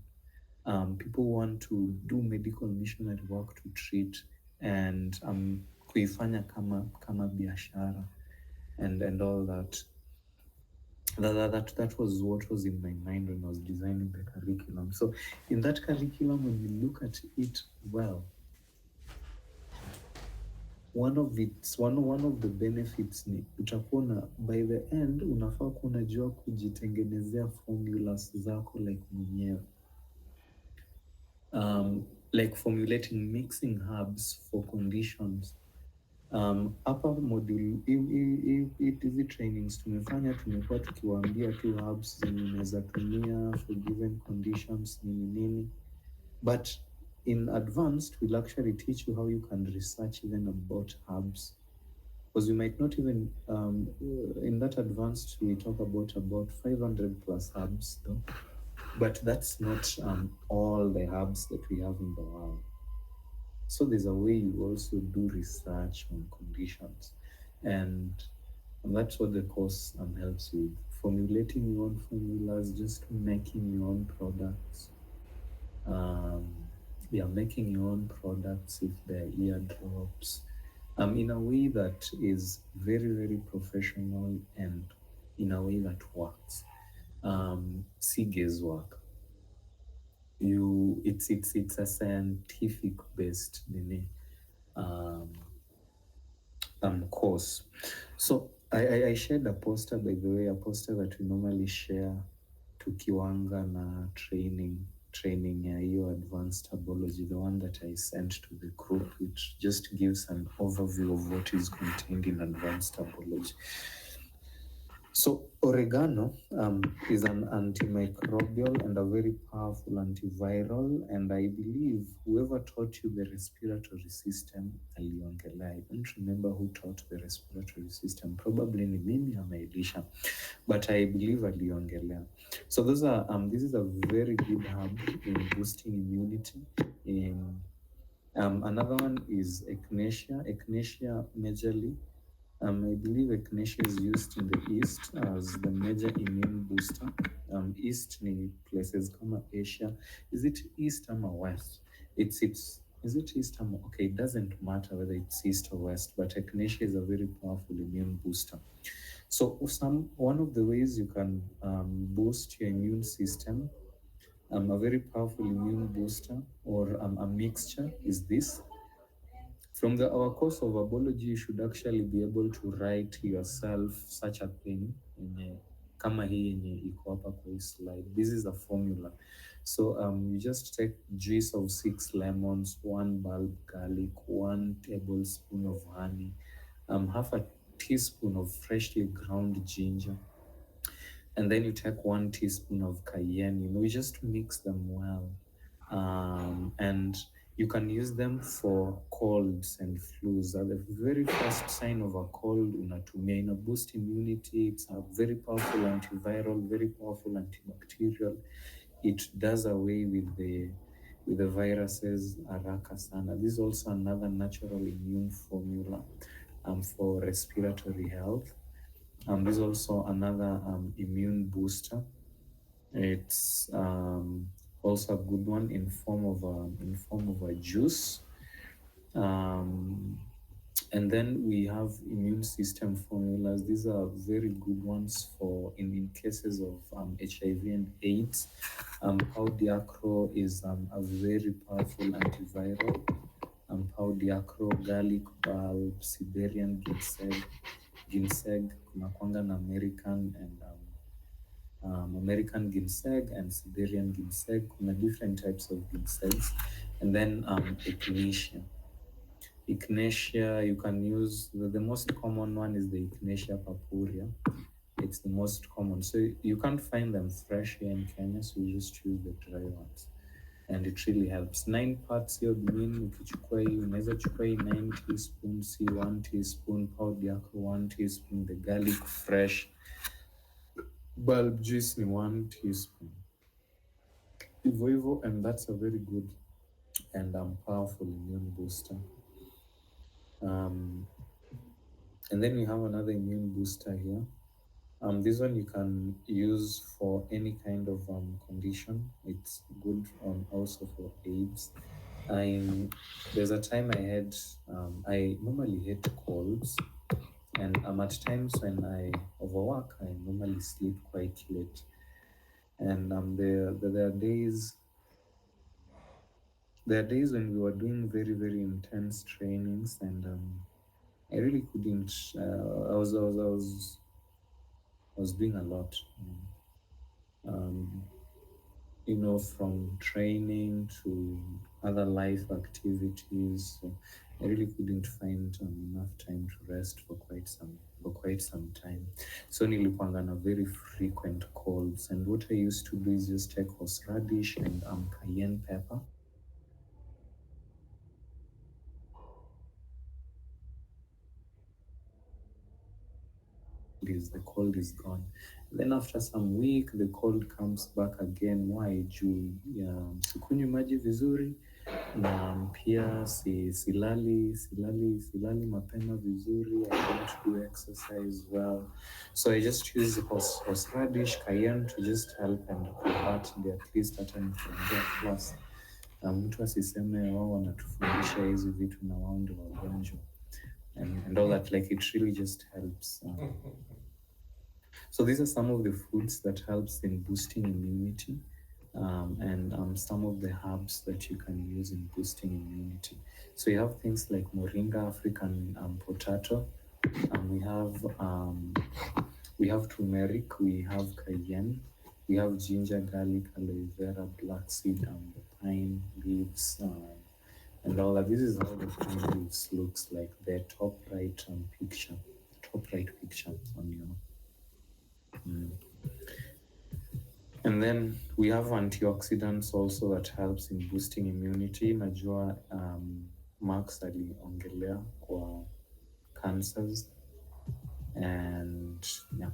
People who want to do medical missionary work to treat and kuifanya kama biashara and all that. That was what was in my mind when I was designing the curriculum. So in that curriculum, when you look at it well, one of the benefits ni utakuwa by the end unafaa kunajua kujitengenezea formulas zako like mwenyewe. Like formulating, mixing herbs for conditions Hapa module hizi trainings tumefanya, tumekuwa tukiwaambia tu herbs zenye unaweza tumia for given conditions nini, but in advanced we'll actually teach you how you can research even about herbs, because you might not even in that advanced we talk about 500 plus herbs though, but that's not all the herbs that we have in the world. So there's a way you also do research on conditions, and that's what the course helps with. Formulating your own formulas, just making your own products. Making your own products if they're eardrops, in a way that is very, very professional and in a way that works. See guesswork. It's a scientific based course. So I shared a poster, by the way, a poster that we normally share tukiwanga na training ya hiyo advanced herbology, the one that I sent to the group, which just gives an overview of what is contained in advanced herbology. So oregano is an antimicrobial and a very powerful antiviral, and I believe whoever taught you the respiratory system aliongelea. I don't remember who taught the respiratory system, probably ni mimi ama Elisha, but I believe aliongelea. So those are this is a very good herb in boosting immunity. Another one is echinacea. Echinacea majorly, I believe echinacea is used in the East as the major immune booster. East ni places kama Asia. Is it East or West? Is it East or okay? It doesn't matter whether it's East or West, but echinacea is a very powerful immune booster. So one of the ways you can boost your immune system, a very powerful immune booster or a mixture is this. From our course of herbology, you should actually be able to write yourself such a thing kama hii yenye iko hapa kwa hii slide. This is a formula. So you just take juice of 6 lemons, 1 bulb garlic, 1 tablespoon of honey, half a teaspoon of freshly ground ginger, and then you take 1 teaspoon of cayenne. You just mix them well, and you can use them for colds and flus. The very first sign of a cold, unatumia ina boost immunity. It's a very powerful antiviral, very powerful antibacterial. It does away with the viruses haraka sana. This is also another natural immune formula for respiratory health. This is also another immune booster. It's also a good one in form of a juice, and then we have immune system formulas. These are very good ones for in cases of HIV and AIDS. Pau diacro is a very powerful antiviral. Pau diacro, garlic bulb, Siberian ginseng, kuna kwanga na American ginseng and Siberian ginseng. Kuna different types of ginsengs. And then echinacea. Echinacea, you can use, the most common one is the Echinacea purpurea. It's the most common. So you can't find them fresh here in Kenya, so you just choose the dry ones. And it really helps. 9 parts iodine, ukichukua hii, unaweza chukua hii 9 teaspoons, 1 teaspoon, powder yako 1 teaspoon, the garlic fresh, bulb juice ni 1 teaspoon. Hivyo, and that's a very good and powerful immune booster. And then we have another immune booster here. This one you can use for any kind of condition. It's good also for AIDS. There's a time I normally hate colds, and at times when I overwork, I normally sleep quite late. And there are days when we were doing very, very intense trainings, and I really couldn't. I was doing a lot, from training to other life activities. So I really couldn't find enough time to rest for quite some time. So nilikuanga na very frequent colds, and what I used to do is just take horseradish and cayenne pepper. The cold is gone. Then after some week the cold comes back again. Why? Juu sikunywi maji vizuri na pia silali mapema vizuri. I don't do exercise well, so I just use horseradish, cayenne to just help and combat the at least hata nikiongea class mtu asiseme wao wanatufundisha hizi vitu na wao ndio wagonjwa and all that. Like, it really just helps. So these are some of the foods that helps in boosting immunity, and some of the herbs that you can use in boosting immunity. So you have things like moringa, African potato, we have turmeric, we have cayenne, we have ginger, garlic, aloe vera, black seed, pine leaves, and all that. This is how the pine leaves looks like. The top right picture on your. And then we have antioxidants also that helps in boosting immunity. Najua Max aliongelea kwa cancers, and yeah.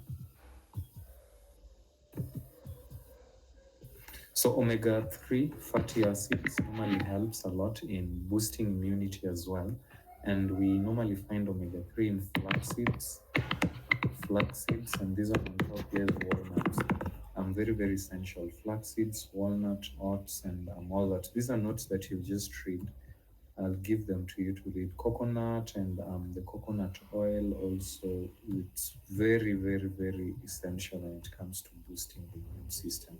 So omega-3 fatty acids normally helps a lot in boosting immunity as well. And we normally find omega-3 in flax seeds, and these are on top here, walnuts. Very, very essential. Flax seeds, walnut, oats, and all that. These are notes that you just read. I'll give them to you to read. Coconut and the coconut oil also, it's very, very, very essential when it comes to boosting the immune system.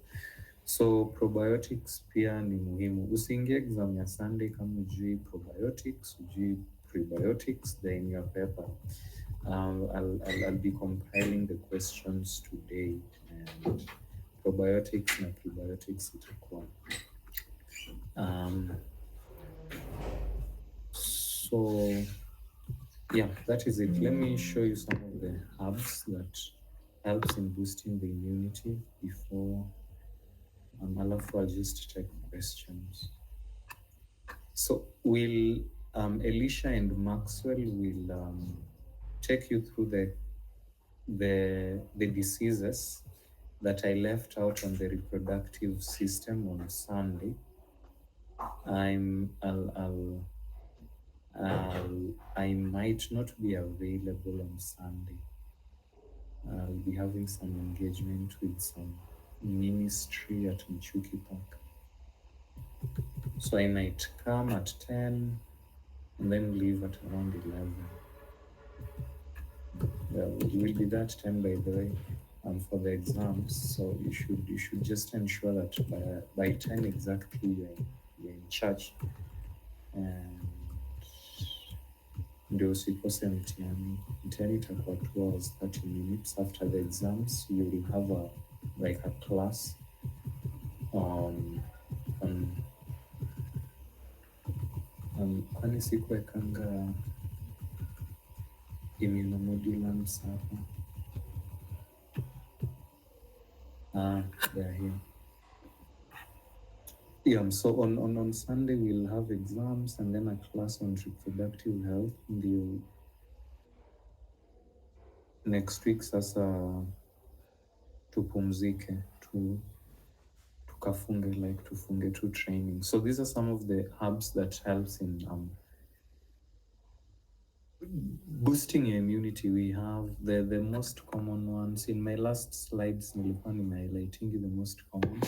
So probiotics pia ni muhimu. Usiingie exam ya Sunday kama ujui probiotics, ujui prebiotics, they're in your paper. I'll be compiling the questions today, and probiotics and prebiotics itakuwa. So yeah, that is it. Let me show you some of the herbs that helps in boosting the immunity before I'll just take questions. So will Elisha and Maxwell will take you through the diseases that I left out on the reproductive system on Sunday. I might not be available on Sunday. I'll be having some engagement with some ministry at Michuki Park. So I might come at 10 and then leave at around 11. It will be that time, by the way, for the exams. So you should just ensure that by 10 exactly you're in church. And ndio usikose mtihani. Mtihani itakuwa 2 hours 30 minutes. After the exams, you will have a class kwani sikuwekanga immunomodulants hapa. They're here. Yeah, so on Sunday we'll have exams and then a class on reproductive health. Ndio next week sasa tupumzike, tufunge tu training. So these are some of the herbs that helps in boosting your immunity. We have the most common ones. In my last slides, nilikuwa highlighting the most common.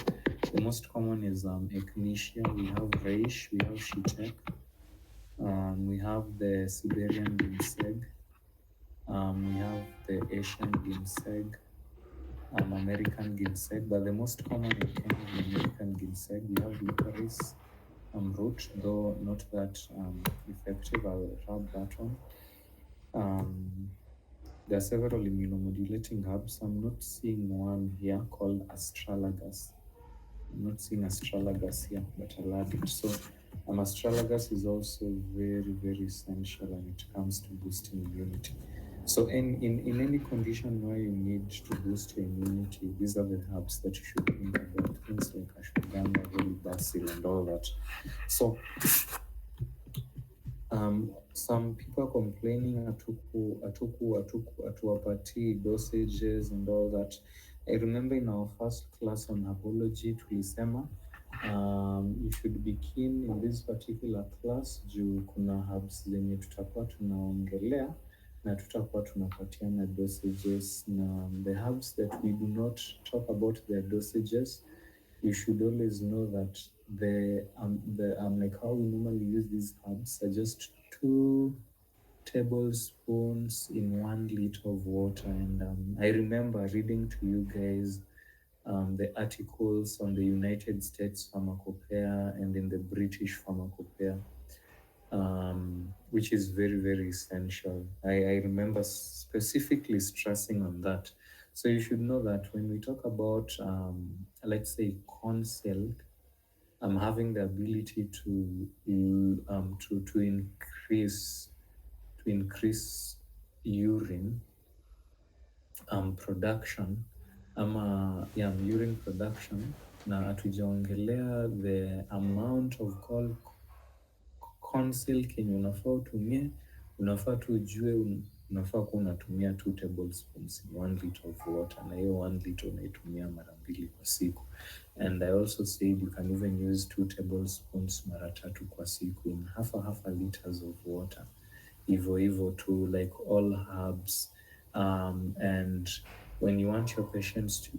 The most common is echinacea. We have reishi, we have shiitake, we have the Siberian ginseng, we have the Asian ginseng, American ginseng, but the most common in Kenya is American ginseng. We have licorice root, though not that effective. I'll rub that on. There are several immunomodulating herbs. I'm not seeing one here called astragalus. I'm not seeing astragalus here, but I'll add it. So Astragalus is also very, very essential when it comes to boosting immunity. So in any condition where you need to boost your immunity, these are the herbs that you should think about, things like ashwagandha, holy basil, and all that. So some people are complaining atuwapati dosages and all that. I remember in our first class on herbology tulisema you should be keen in this particular class juu kuna herbs zenye tutakuwa tunaongelea na tutakuwa tunapatiana dosages, na the herbs that we do not talk about their dosages, you should always know that the like how we normally use these herbs are just 2 tablespoons in 1 liter of water. And I remember reading to you guys the articles on the United States Pharmacopoeia and in the British Pharmacopoeia, which is very, very essential. I remember specifically stressing on that. So you should know that when we talk about, let's say, corn silk, having the ability to increase urine production, urine production, na hatujaongelea the amount of corn silk yenye unafaa utumie. Unafaa tu ujue unafaa kuwa unatumia 2 tablespoons in 1 liter of water, na hiyo 1 liter unaitumia mara 2 kwa siku. And I also said you can even use 2 tablespoons mara 3 kwa siku in half a liters of water. Hivyo to like all herbs. And when you want your patient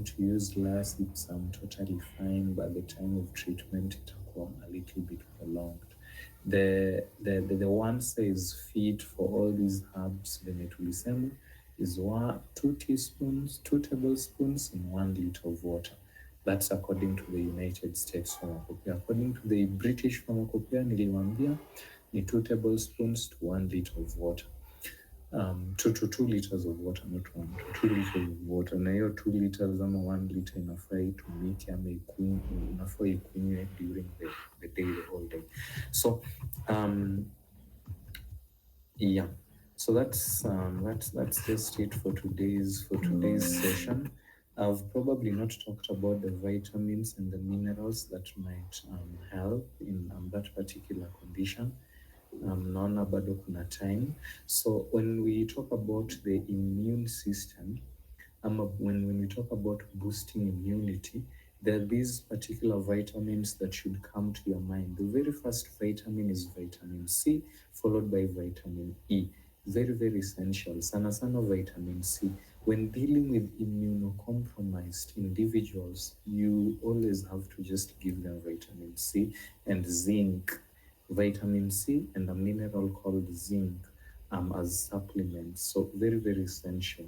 to use less, it's totally fine. By the time of treatment, itakuwa a little bit prolonged. The one size fit for all these herbs venye tulisema is 2 tablespoons in 1 liter of water. That's according to the United States Pharmacopoeia. According to the British Pharmacopoeia, niliwaambia ni 2 tablespoons to 1 liter of water. 2 liters of water, not 1, 2 liters of water. Na hiyo 2 liters ama 1 liter inafaa itumike ama inafaa ikunywe during the day, the whole day. So yeah, so that's just it for today's session. I've probably not talked about the vitamins and the minerals that might help in that particular condition. Naona bado kuna time. So when we talk about the immune system, when we talk about boosting immunity, there are these particular vitamins that should come to your mind. The very first vitamin is vitamin C, followed by vitamin E. Very, very essential. Sana vitamin C. When dealing with immunocompromised individuals, you always have to just give them vitamin C and zinc. Vitamin C and a mineral called zinc as supplements. So very, very essential.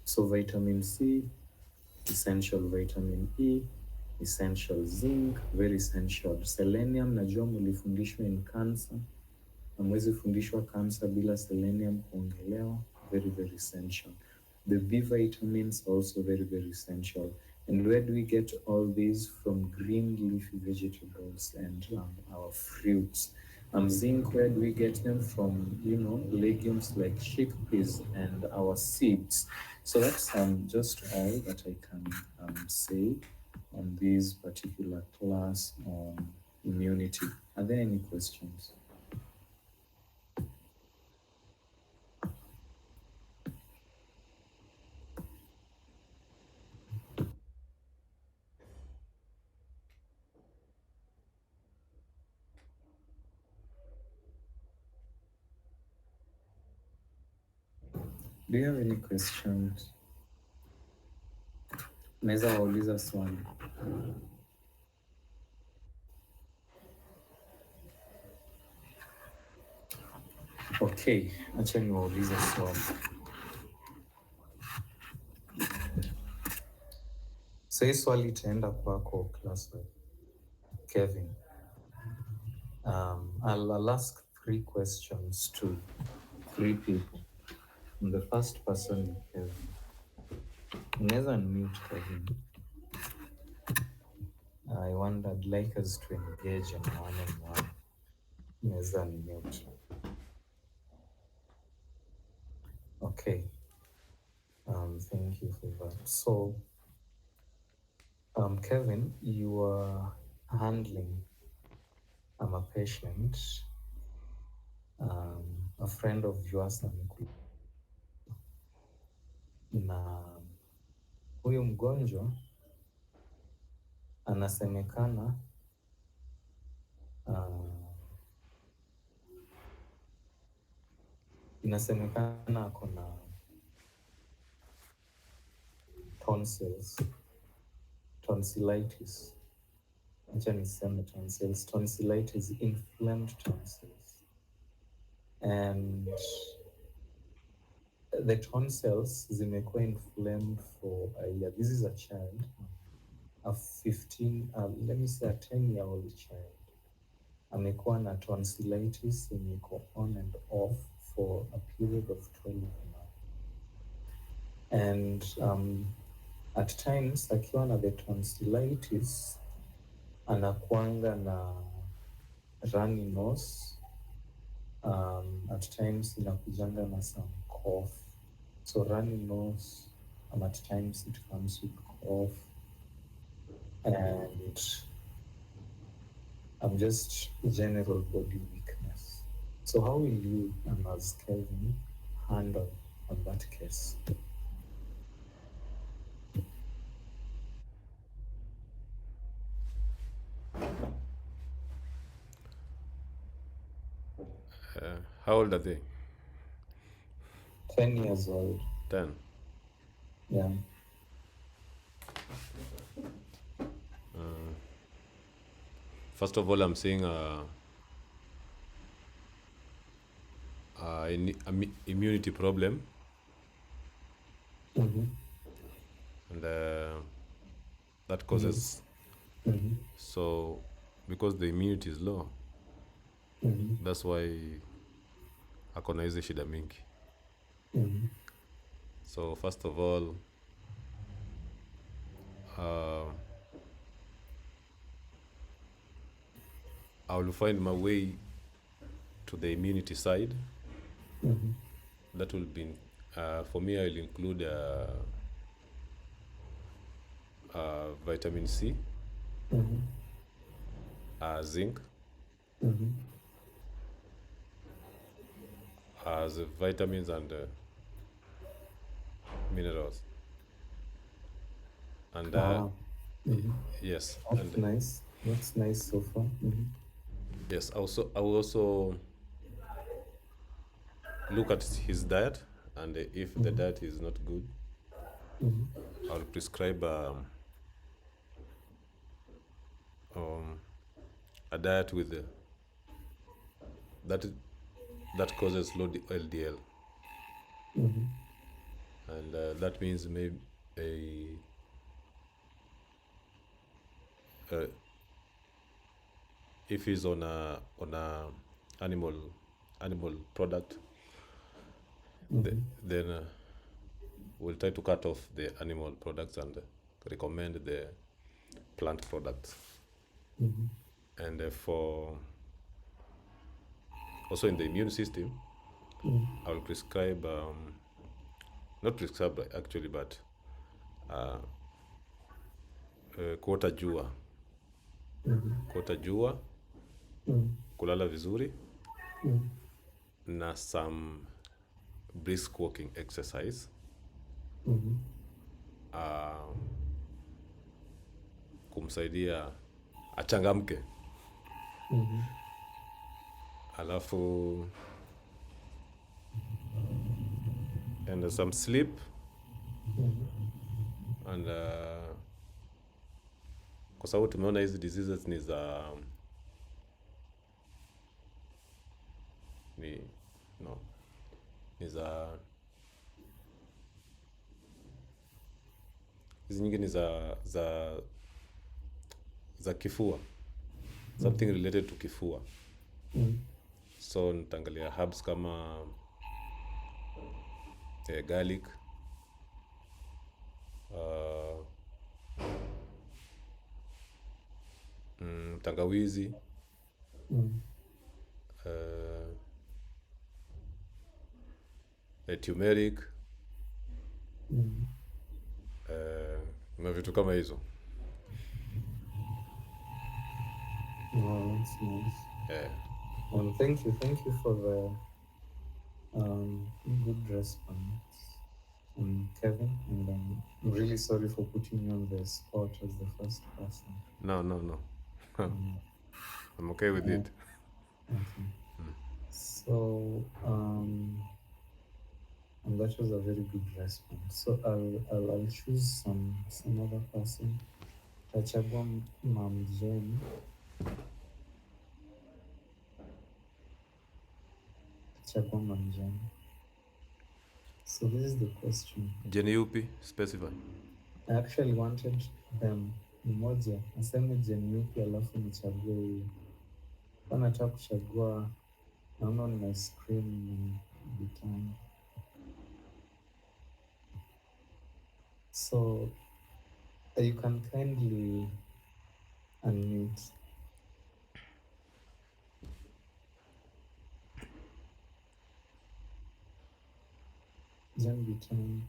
So vitamin C, essential. Vitamin E, essential. Zinc, very essential. Selenium, najua mulifundishwa in cancer. Hamwezi fundishwa cancer bila selenium kuongelewa. Very, very essential. The B vitamins also very, very essential. And where do we get all these? From green leafy vegetables and our fruits. Zinc, where do we get them? From, legumes like chickpeas and our seeds. So that's just all that I can say on this particular class on immunity. Are there any questions? Do you have any questions? Naweza wauliza swali. Okay, acha niwaulize swali. So hii swali itaenda kwako classmate Kevin. I'll ask 3 questions to 3 people. And the first person is Kevin. Unaweza unmute Kevin. I wondered like us to engage in one-on-one. Naweza mute. Okay. Thank you for that. So, Kevin, you are handling a patient, a friend of yours na huyu mgonjwa anasemekana inasemekana ako na tonsillitis. Acha niseme tonsillitis, inflamed tonsils. And the tonsils zimekuwa inflamed for a year. This is a child, a 10-year-old child. Amekuwa na tonsillitis yenye iko on and off for a period of 12 months. And at times akiwa na the tonsillitis anakuanga na runny nose. At times inakujanga na some cough. So runny nose, at times it comes with cough. And just general body weakness. So how will you, as Kevin, handle on that case? How old are they? 10 years old. 10. Yeah. First of all, I'm seeing an immunity problem. Mm-hmm. And that causes, so because the immunity is low, that's why akona hizi shida mingi. So first of all, I will find my way to the immunity side. That will be, for me, I will include vitamin C, zinc, as vitamins and minerals. And yes, that's and nice. That's nice so far. yes, I will also look at his diet, and if the diet is not good, I'll prescribe a diet with that causes low LDL, and that means maybe if he's on a animal product, then we'll try to cut off the animal products and recommend the plant products. And for also in the immune system, I will prescribe, not prescribe actually, but kuota jua, kulala vizuri, na some brisk walking exercise, kumsaidia achangamke. Alafu and some sleep, and kwa sababu tumeona hizi diseases ni za hizi nyingi ni za kifua, something related to kifua. So nitaangalia herbs kama garlic, tangawizi, turmeric, na vitu kama hizo. Wow, that's nice. Yeah. Well, thank you for the good response, Kevin. And I'm really sorry for putting you on the spot as the first person. No. I'm okay with it. Okay. So, and that was a very good response. So I'll choose some other person. Tachagua Mam Jen. Tachagua Mam Jen. So this is the question. Jeni yupi specify? I actually wanted them mmoja aseme jeni yupi alafu nichague huyo. Kwa nataka kuchagua, naona on my screen vitano. So you can kindly unmute. Jen Vitano.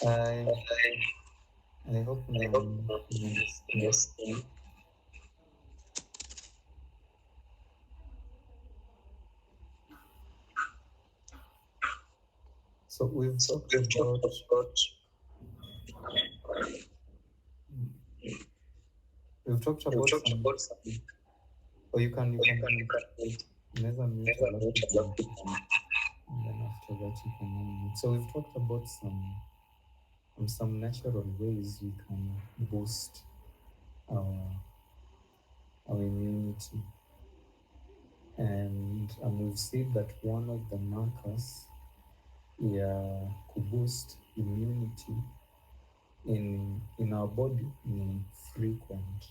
I hope yes. So we've talked about some, or you can never mute a lot of people, and then after that you can unmute. So we've talked about some natural ways we can boost our immunity, and we've seen that one of the markers to boost immunity in our body in frequent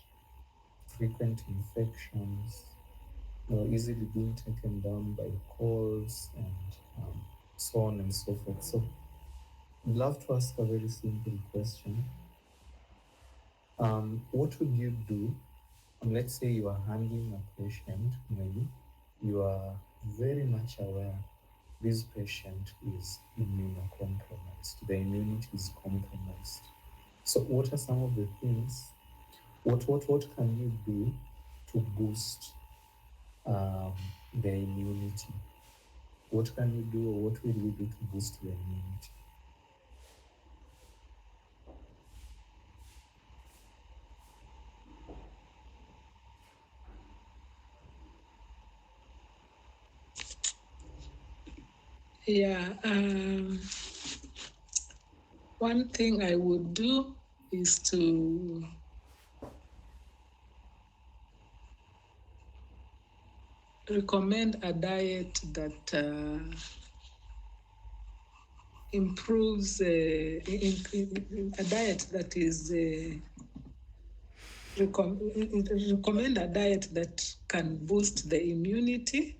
infections, easily being taken down by colds and so on and so forth. So I'd love to ask a very simple question. What would you do? Let's say you are handling a patient, maybe you are very much aware this patient is immunocompromised. The immunity is compromised. So what are some of the things, what can you do to boost the immunity? What can you do, or what will you do to boost the immunity? Yeah, one thing I would do is to recommend a diet that improves, a diet that is, recommend a diet that can boost the immunity.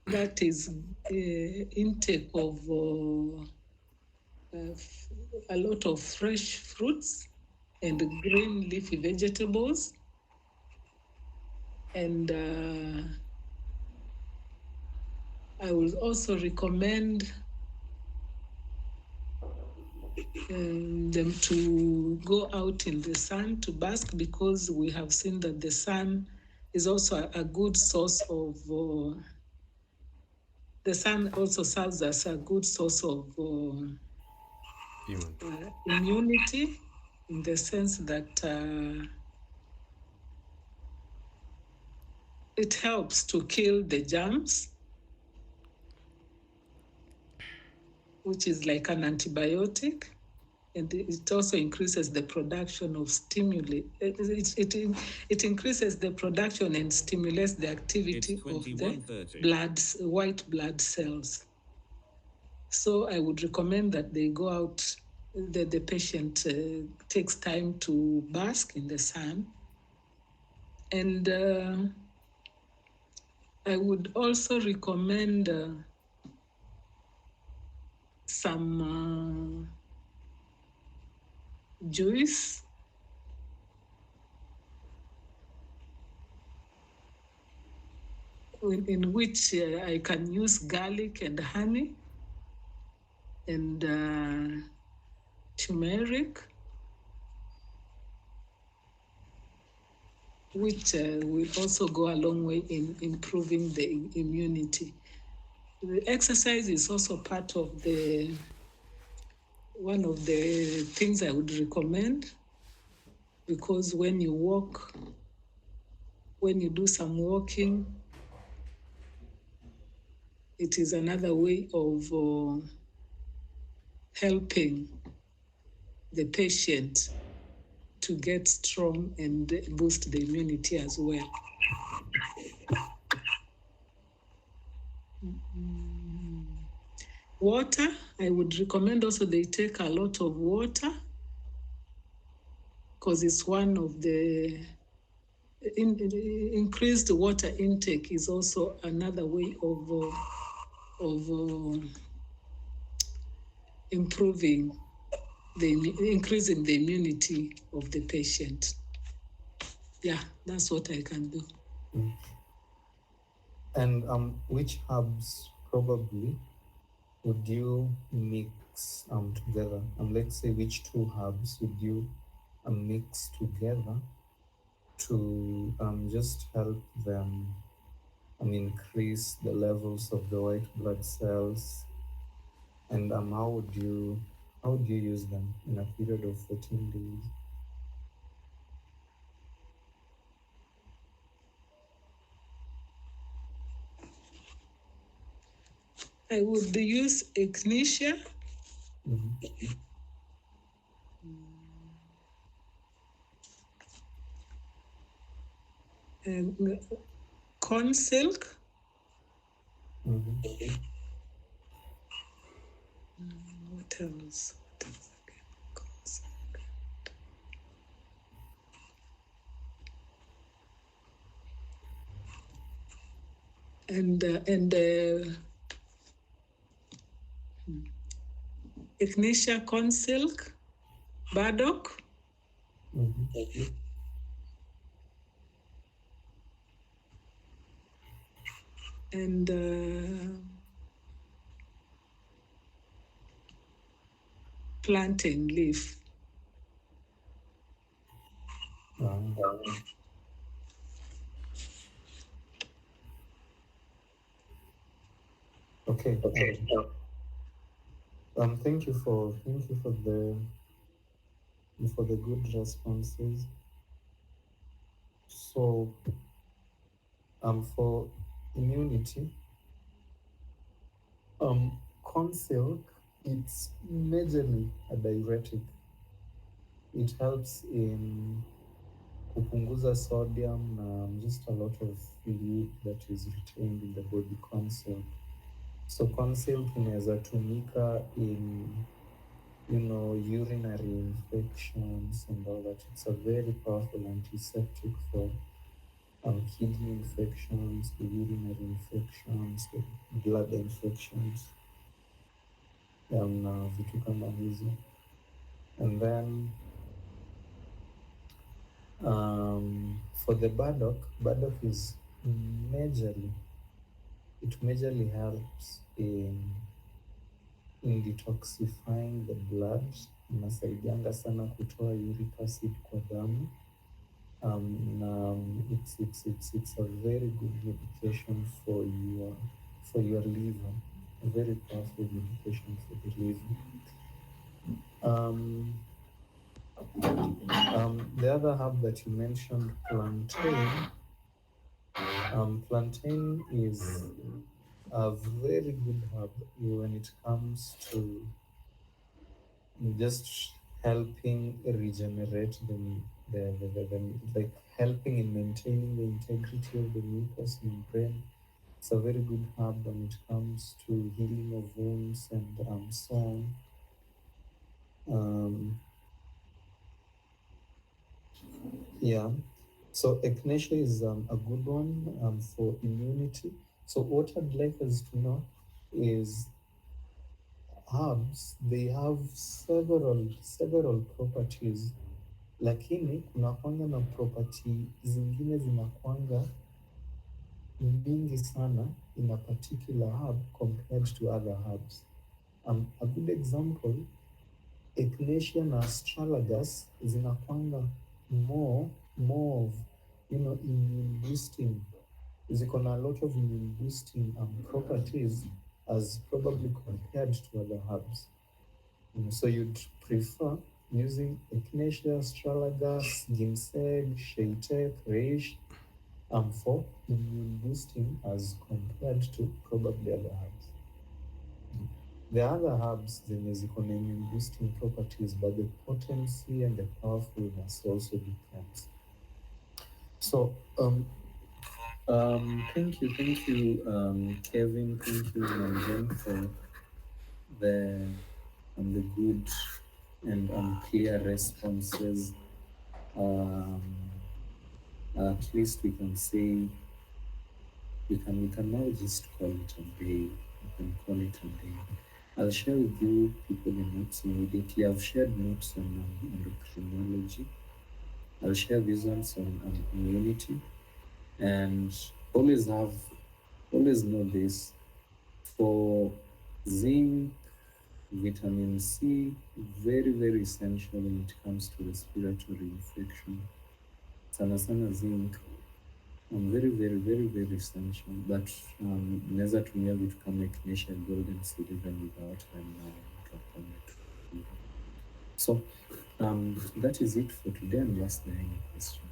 That is intake of a lot of fresh fruits and green leafy vegetables. And I will also recommend them to go out in the sun to bask, because we have seen that the sun is also a good source of the sun also serves as a good source of immunity, in the sense that it helps to kill the germs, which is like an antibiotic, and it also increases the production of stimuli. It increases the production and stimulates the activity of the white blood cells. So I would recommend that they go out the patient takes time to bask in the sun. And I would also recommend some juice in which I can use garlic and honey and turmeric, which will also go a long way in improving the immunity. The exercise is also part of one of the things I would recommend, because when you walk, when you do some walking, it is another way of helping the patient to get strong and boost the immunity as well. Water, I would recommend also they take a lot of water, because it's one of the increased water intake is also another way of improving increasing the immunity of the patient. Yeah, that's what I can do. And which herbs probably would you mix together? And let's say which two herbs would you mix together to just help them increase the levels of the white blood cells? And how would you use them in a period of 14 days? I would use echinacea, and corn silk. What else? And echinacea, corn silk, burdock. And plantain leaf. Okay. Thank you for the good responses. So for immunity, corn silk, it's majorly a diuretic. It helps in kupunguza sodium na just a lot of fluid that is retained in the body. Corn silk. So corn silk inaweza tumika in urinary infections and all that. It's a very powerful antiseptic for kidney infections, the urinary infections, the blood infections, vitu kama hizo. And then for the burdock is majorly helps in detoxifying the blood. Inasaidianga sana kutoa uric acid kwa damu. It's a very good medication for your liver, a very powerful medication for the liver. The other herb that you mentioned, plantain. Plantain is a very good herb when it comes to just helping regenerate the like helping in maintaining the integrity of the mucous membrane. It's a very good herb when it comes to healing of wounds and so on. Yeah. So echinacea is a good one for immunity. So what I'd like us to know is herbs, they have several properties, lakini kunakwanga na property zingine zinakwanga mingi sana in a particular herb compared to other herbs. A good example, echinacea na astragalus zinakwanga more of immune boosting, ziko na a lot of immune boosting properties as probably compared to other herbs. So you'd prefer using echinacea, astragalus, ginseng, shea, reishi for immune boosting as compared to probably other herbs. The other herbs zenye ziko na immune boosting properties, but the potency and the powerfulness also depends. So thank you, Kevin, thank you, Nanjen, for the good and clear responses. At least we can say we can now just call it a day. We can call it a day. I'll share with you people the notes immediately. I've shared notes on endocrinology. I'll share these ones on immunity, and always know this: for zinc, vitamin C, very essential when it comes to respiratory infection. Sana zinc, very essential, but naweza tumia vitu kama echinacea, golden seed even without them. So that is it for today, unless there are any questions.